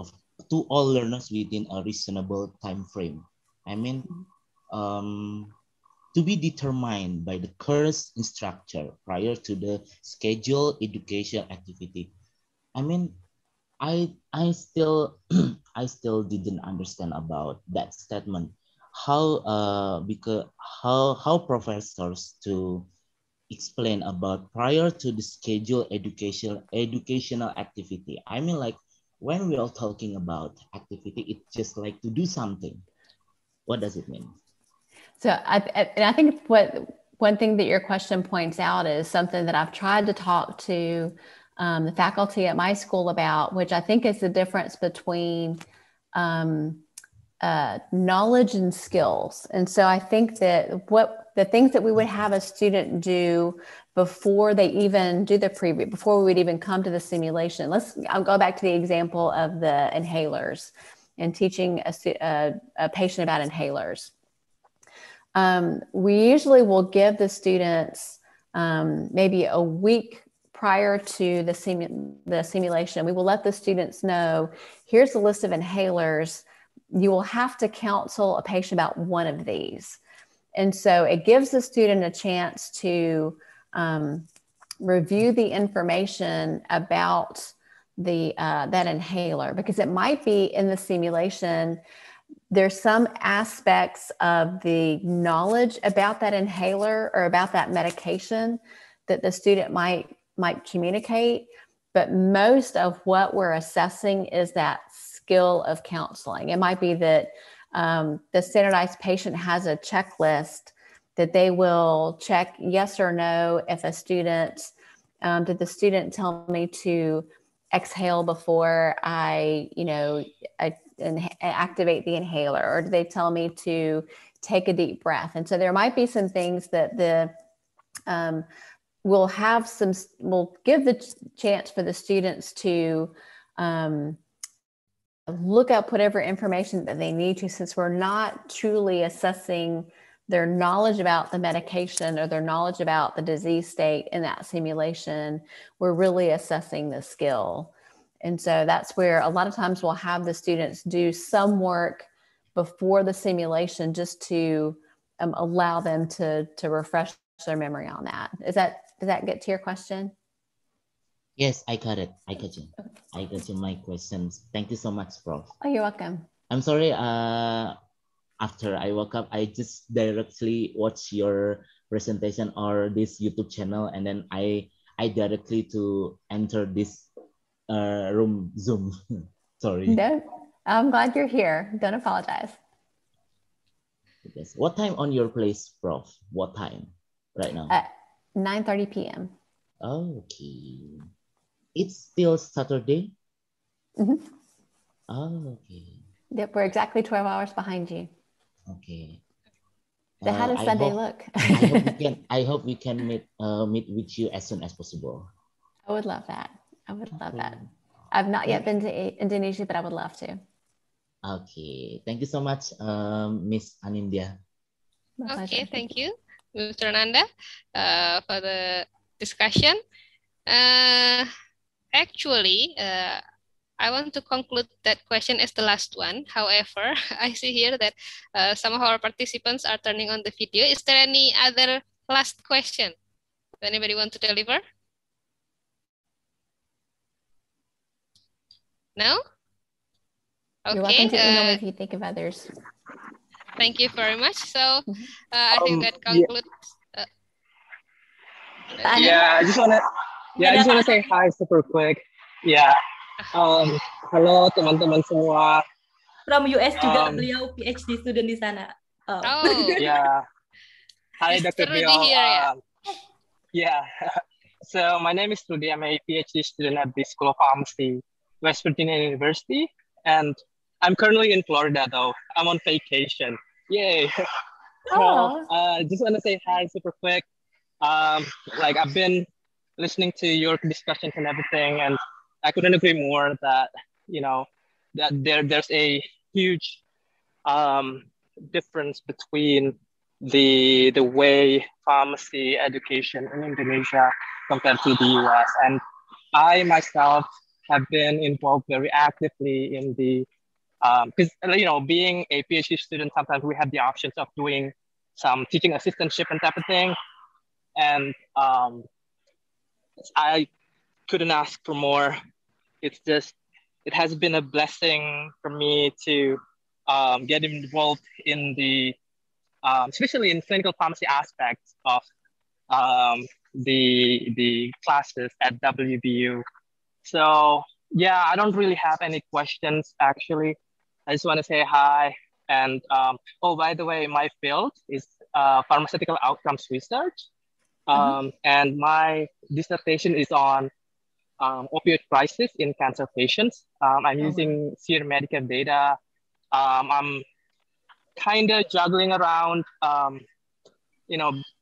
to all learners within a reasonable time frame. I mean, to be determined by the course instructor prior to the scheduled education activity. I mean, I still I still didn't understand about that statement. Because how professors to explain about prior to the scheduled educational activity. I mean like when we are talking about activity, it's just like to do something. What does it mean? So and I think one thing that your question points out is something that I've tried to talk to the faculty at my school about, which I think is the difference between knowledge and skills. And so I think that the things that we would have a student do before they even do the preview, before we would even come to the simulation. I'll go back to the example of the inhalers and teaching a patient about inhalers. We usually will give the students maybe a week prior to the simulation. We will let the students know, here's the list of inhalers. You will have to counsel a patient about one of these. And so it gives the student a chance to review the information about that inhaler, because it might be in the simulation, there's some aspects of the knowledge about that inhaler or about that medication that the student might communicate, but most of what we're assessing is that skill of counseling. It might be that the standardized patient has a checklist that they will check yes or no if a student, did the student tell me to exhale before I activate the inhaler, or do they tell me to take a deep breath? And so there might be some things that we'll give the chance for the students to look up whatever information that they need to, since we're not truly assessing their knowledge about the medication or their knowledge about the disease state in that simulation. We're really assessing the skill. And so that's where a lot of times we'll have the students do some work before the simulation just to allow them to refresh their memory on that. Does that get to your question? Yes, I got it. I got you. I got you my questions. Thank you so much, Prof. Oh, you're welcome. I'm sorry. After I woke up, I just directly watch your presentation or this YouTube channel, and then I directly to enter this room Zoom. Sorry. No, I'm glad you're here. Don't apologize. Yes. What time on your place, Prof? What time right now? At 9:30 p.m. Okay. It's still Saturday? Mm-hmm. Oh, okay. Yep, we're exactly 12 hours behind you. Okay. So how does Sunday look? I hope we can meet with you as soon as possible. I would love that. I would love that. I've not yet been to Indonesia, but I would love to. Okay. Thank you so much, Miss Anindya. Okay, thank you, Mr. Nanda, for the discussion. Actually, I want to conclude that question as the last one. However, I see here that some of our participants are turning on the video. Is there any other last question? Does anybody want to deliver? No? Okay. You're welcome to email me if you think of others. Thank you very much. So I think that concludes. I just want to say hi super quick. Yeah. Halo teman-teman semua. From US juga beliau PhD student di sana. Oh. Yeah. Hi, Dr. Beall. Yeah. So my name is Rudy. I'm a PhD student at the School of Pharmacy, West Virginia University, and I'm currently in Florida though. I'm on vacation. Yay. So just want to say hi super quick. Like I've been listening to your discussions and everything, and I couldn't agree more that, that there's a huge difference between the way pharmacy education in Indonesia compared to the US. And I myself have been involved very actively in the because being a PhD student, sometimes we have the options of doing some teaching assistantship and type of thing, and I couldn't ask for more. It's just, it has been a blessing for me to get involved in the especially in clinical pharmacy aspects of the classes at WVU. So yeah, I don't really have any questions actually. I just want to say hi. And oh, by the way, my field is pharmaceutical outcomes research. And my dissertation is on opioid crisis in cancer patients. I'm using serum Medicare data. I'm kind of juggling around,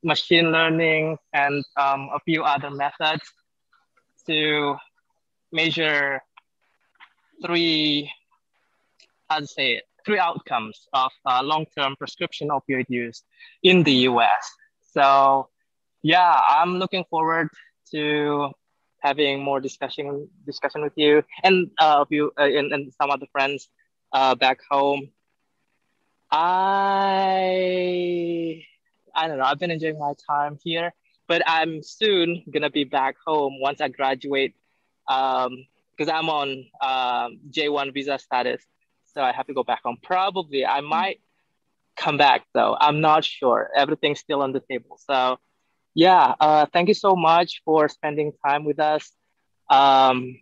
machine learning and a few other methods to measure three, how to say it, three outcomes of long-term prescription opioid use in the US. So yeah, I'm looking forward to having more discussion with you and and some other friends back home. I don't know. I've been enjoying my time here, but I'm soon gonna be back home once I graduate, because I'm on J1 visa status, so I have to go back home. Probably I might come back though. I'm not sure. Everything's still on the table. So yeah, thank you so much for spending time with us. Um,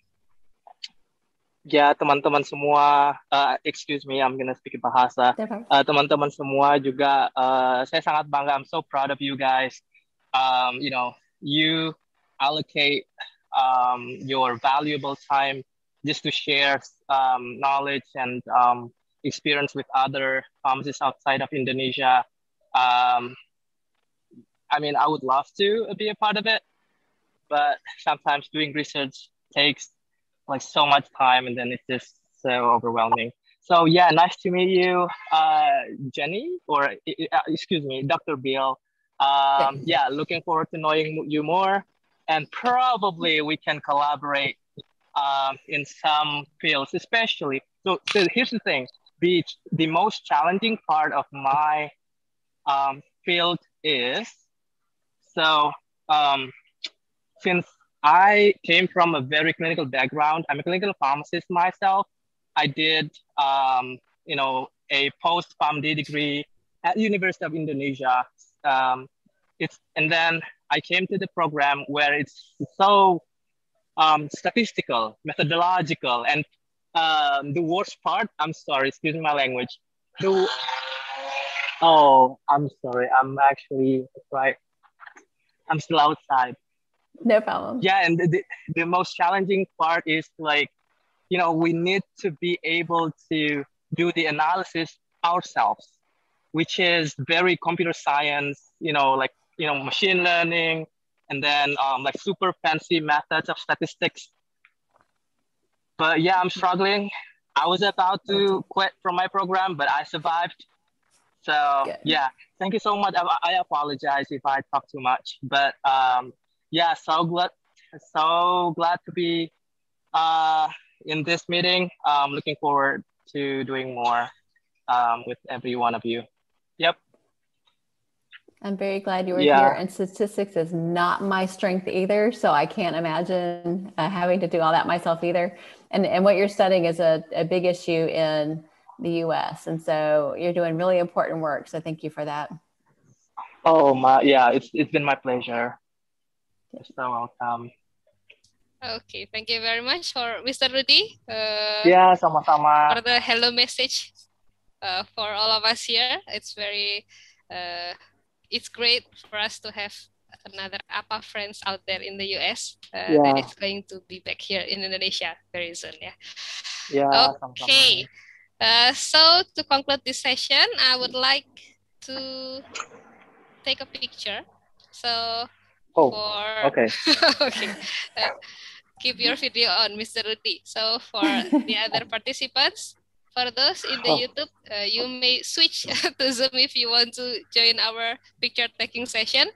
Ya, teman-teman semua, excuse me, I'm gonna speak bahasa. Teman-teman semua juga, saya sangat bangga. I'm so proud of you guys. You allocate your valuable time just to share knowledge and experience with other pharmacists outside of Indonesia. I mean, I would love to be a part of it, but sometimes doing research takes like so much time, and then it's just so overwhelming. So yeah, nice to meet you, Jenny, or excuse me, Dr. Beall. Yeah, looking forward to knowing you more, and probably we can collaborate in some fields, especially. So here's the thing: the most challenging part of my field is so. Since I came from a very clinical background, I'm a clinical pharmacist myself. I did, a post Pharm.D degree at University of Indonesia. And then I came to the program where it's so statistical, methodological, and the worst part. I'm sorry, excuse my language. I'm sorry. I'm actually right. I'm still outside. No problem. Yeah, and the most challenging part is like, we need to be able to do the analysis ourselves, which is very computer science, machine learning, and then like super fancy methods of statistics. But yeah, I'm struggling. I was about to quit from my program, but I survived. So yeah, thank you so much. I apologize if I talk too much, but yeah, so glad to be in this meeting. Looking forward to doing more with every one of you. Yep. I'm very glad you were here, and statistics is not my strength either, so I can't imagine having to do all that myself either. And what you're studying is a big issue in the US, and so you're doing really important work, so thank you for that. Oh my, yeah, it's been my pleasure. You're so welcome. Okay, thank you very much for Mr. Rudy. Yeah, sama-sama. For the hello message for all of us here. It's very, it's great for us to have another APA friends out there in the US that is going to be back here in Indonesia very soon. Yeah. Okay. So to conclude this session, I would like to take a picture. So okay. Okay. Keep your video on, Mr. Rudy. So for the other participants, for those in the YouTube, you may switch to Zoom if you want to join our picture taking session.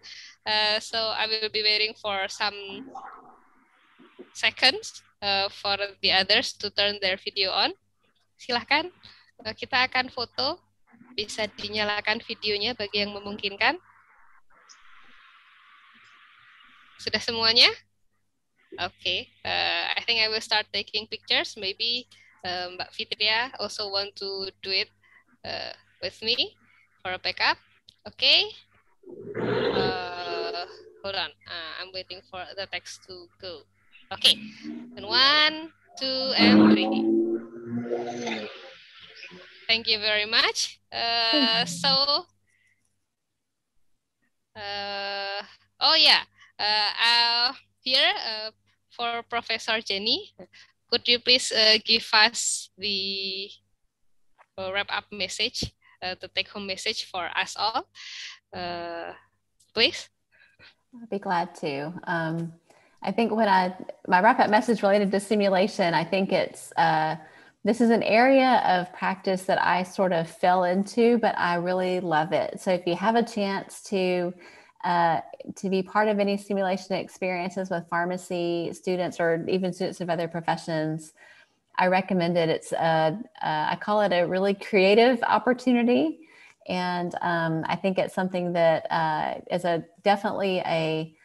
So I will be waiting for some seconds for the others to turn their video on. Silahkan, kita akan foto. Bisa dinyalakan videonya bagi yang memungkinkan. Sudah semuanya? Okay, I think I will start taking pictures. Maybe Mbak Fitria also want to do it with me for a backup. Okay. Hold on. I'm waiting for the text to go. Okay. And 1, 2, and 3. Thank you very much. Oh yeah, here for Professor Jenny, could you please give us the wrap-up message, the take-home message for us all, please? I'd be glad to. I think my wrap-up message related to simulation, I think it's, this is an area of practice that I sort of fell into, but I really love it. So if you have a chance to be part of any simulation experiences with pharmacy students or even students of other professions, I recommend it. It's I call it a really creative opportunity. And I think it's something that is definitely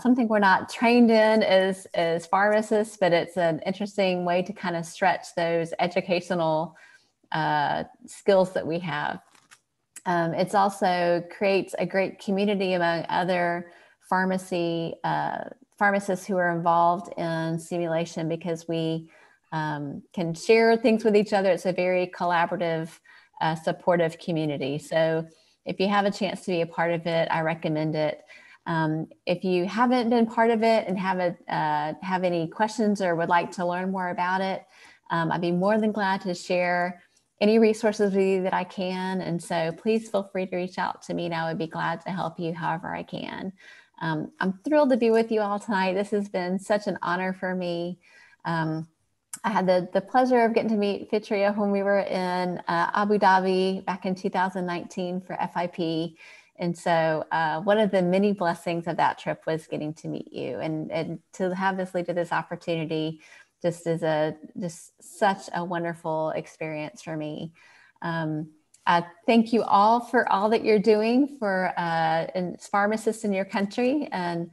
something we're not trained in as pharmacists, but it's an interesting way to kind of stretch those educational skills that we have. It's also creates a great community among other pharmacists who are involved in simulation, because we can share things with each other. It's a very collaborative, supportive community. So if you have a chance to be a part of it, I recommend it. If you haven't been part of it and have any questions or would like to learn more about it, I'd be more than glad to share any resources with you that I can. And so please feel free to reach out to me, and I would be glad to help you however I can. I'm thrilled to be with you all tonight. This has been such an honor for me. I had the pleasure of getting to meet Fitria when we were in Abu Dhabi back in 2019 for FIP. And so one of the many blessings of that trip was getting to meet you, and to have this lead to this opportunity just is such a wonderful experience for me. I thank you all for all that you're doing for pharmacists in your country. And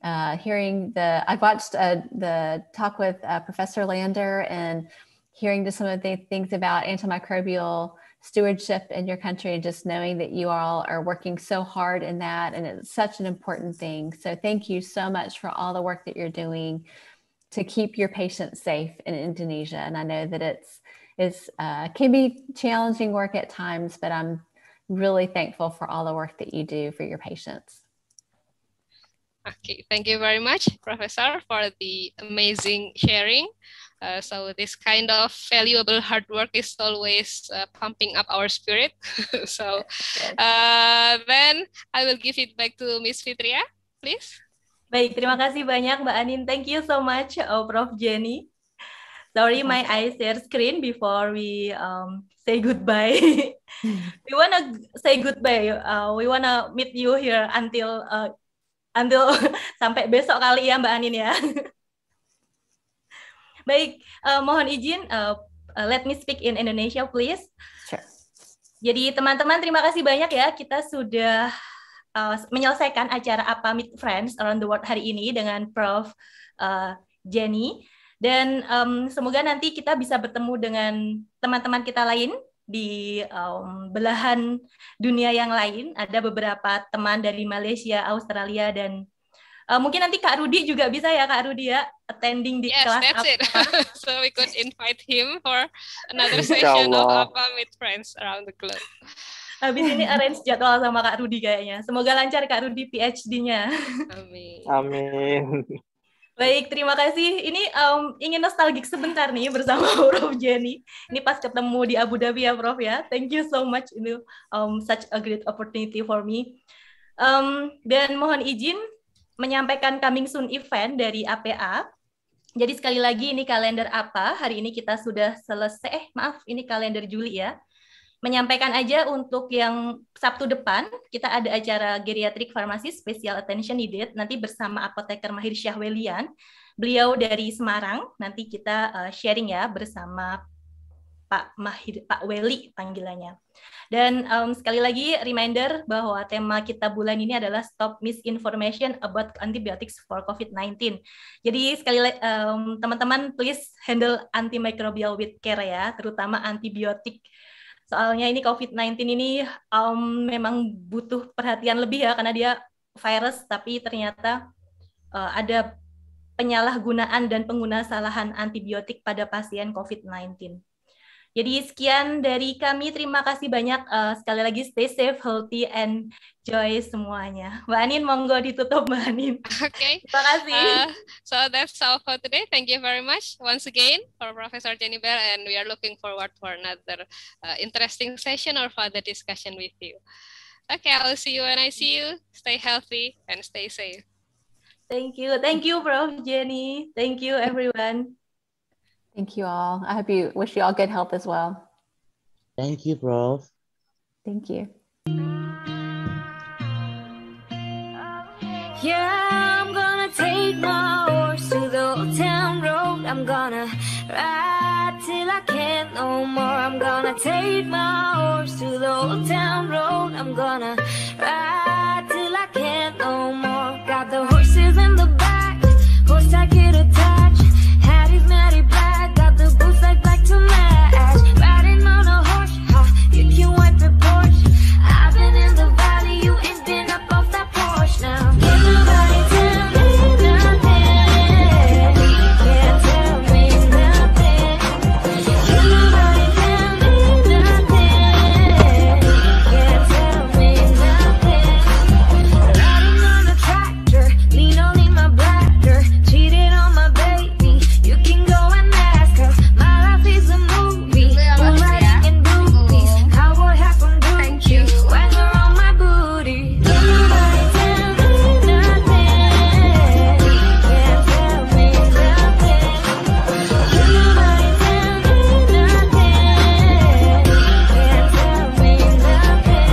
I watched the talk with Professor Lander, and hearing just some of the things about antimicrobial stewardship in your country, and just knowing that you all are working so hard in that, and it's such an important thing. So thank you so much for all the work that you're doing to keep your patients safe in Indonesia. And I know that it can be challenging work at times, but I'm really thankful for all the work that you do for your patients. Okay, thank you very much, Professor, for the amazing sharing. So this kind of valuable hard work is always pumping up our spirit. So then I will give it back to Miss Fitria, please. Baik, terima kasih banyak Mbak Anin. Thank you so much, Prof. Jenny. Sorry, my eyes share screen before we say goodbye. We wanna say goodbye. We wanna meet you here until sampai besok kali ya Mbak Anin ya. Baik, mohon izin, let me speak in Indonesia, please. Sure. Jadi teman-teman, terima kasih banyak ya. Kita sudah menyelesaikan acara APA Meet Friends Around the World hari ini dengan Prof. Jenny. Dan semoga nanti kita bisa bertemu dengan teman-teman kita lain di belahan dunia yang lain. Ada beberapa teman dari Malaysia, Australia, dan mungkin nanti Kak Rudi juga bisa ya, Kak Rudi ya, attending di kelas Yes, that's it. So we could invite him for another session of APA Meet Friends Around the Globe. Habis ini arrange jadwal sama Kak Rudi kayaknya. Semoga lancar Kak Rudi PhD-nya. Amin. Amin. Baik, terima kasih. Ini ingin nostalgic sebentar nih bersama Prof. Jenny. Ini pas ketemu di Abu Dhabi ya, Prof ya. Thank you so much. Ini such a great opportunity for me. Dan mohon izin menyampaikan coming soon event dari APA. Jadi sekali lagi ini kalender APA. Hari ini kita sudah selesai. Maaf, ini kalender Juli ya. Menyampaikan aja untuk yang Sabtu depan, kita ada acara geriatric pharmacy special attention needed, nanti bersama apoteker Mahir Syahwelian. Beliau dari Semarang, nanti kita sharing ya bersama Pak Weli panggilannya. Dan sekali lagi reminder bahwa tema kita bulan ini adalah Stop Misinformation About Antibiotics for COVID-19. Jadi sekali lagi teman-teman please handle antimicrobial with care ya, terutama antibiotik. Soalnya ini COVID-19 ini memang butuh perhatian lebih ya, karena dia virus, tapi ternyata ada penyalahgunaan dan penggunaan antibiotik pada pasien COVID-19. Jadi sekian dari kami, terima kasih banyak. Sekali lagi stay safe, healthy, and joy semuanya. Mbak Anin, monggo ditutup Mbak Anin. Okay. Terima kasih. So that's all for today. Thank you very much once again for Professor Jenny Beall, and we are looking forward for another interesting session or further discussion with you. Okay, I'll see you when I see you. Stay healthy and stay safe. Thank you. Thank you, Prof. Jenny. Thank you, everyone. Thank you all. I wish you all good health as well. Thank you, Prof. Thank you. Yeah, I'm gonna take my horse to the old town road. I'm gonna ride till I can't no more. I'm gonna take my horse to the old town road. I'm gonna ride till I can't no more. Got the horses in the back, horse I get attached. Hattie's matty black, got the boots like black to match. Riding on a horse, ha, you can wipe the porch. I've been in the valley, you ain't been up off that porch now. Can't nobody tell me nothing. Can't tell me nothing. Can't nobody tell me nothing. Can't tell me nothing. Riding on a tractor, lean only my bladder. Cheated on my baby, you can go and ask her. My life is a movie, moonlighting in boobies. Cowboy hat from Gucci, swagger on my booty. Can't nobody tell me nothing. Can't tell me nothing. Can't nobody tell me nothing. Can't tell me nothing.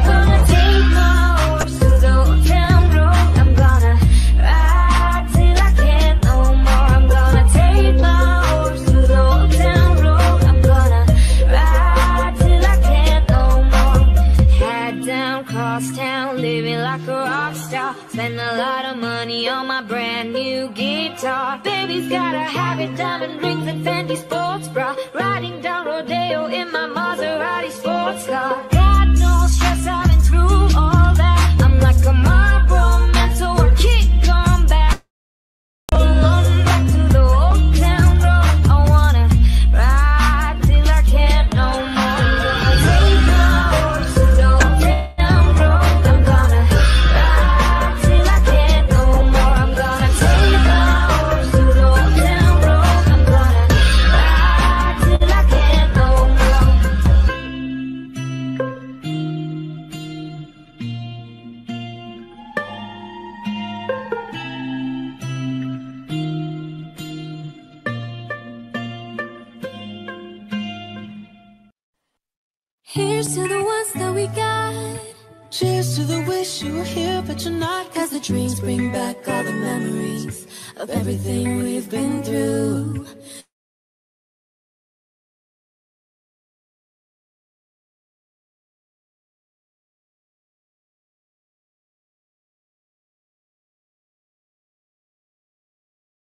Gonna take my horse to the old town road. I'm gonna ride till I can't no more. I'm gonna take my horse to the old town road. I'm gonna ride till I can't no more. Head down, cross town, living like a rock star. Spend a lot of money on my brand new guitar. Baby's got a habit, diamond rings and Fendi sports bra. Riding down Rodeo in my Maserati sports car. Got no stress, I've been through all that. I'm like a Marlboro man, so I keep going back. Going back to the old town road. I wanna ride till I can't no more. I'm gonna take my horse to the old town road. I'm gonna ride till I can't no more. I'm gonna take my horse to the old town road. I'm gonna ride till I can't no more. Here's to the ones that we got. Cheers to the wish you were here, but you're not. Cause the dreams bring back all the memories of everything we've been through.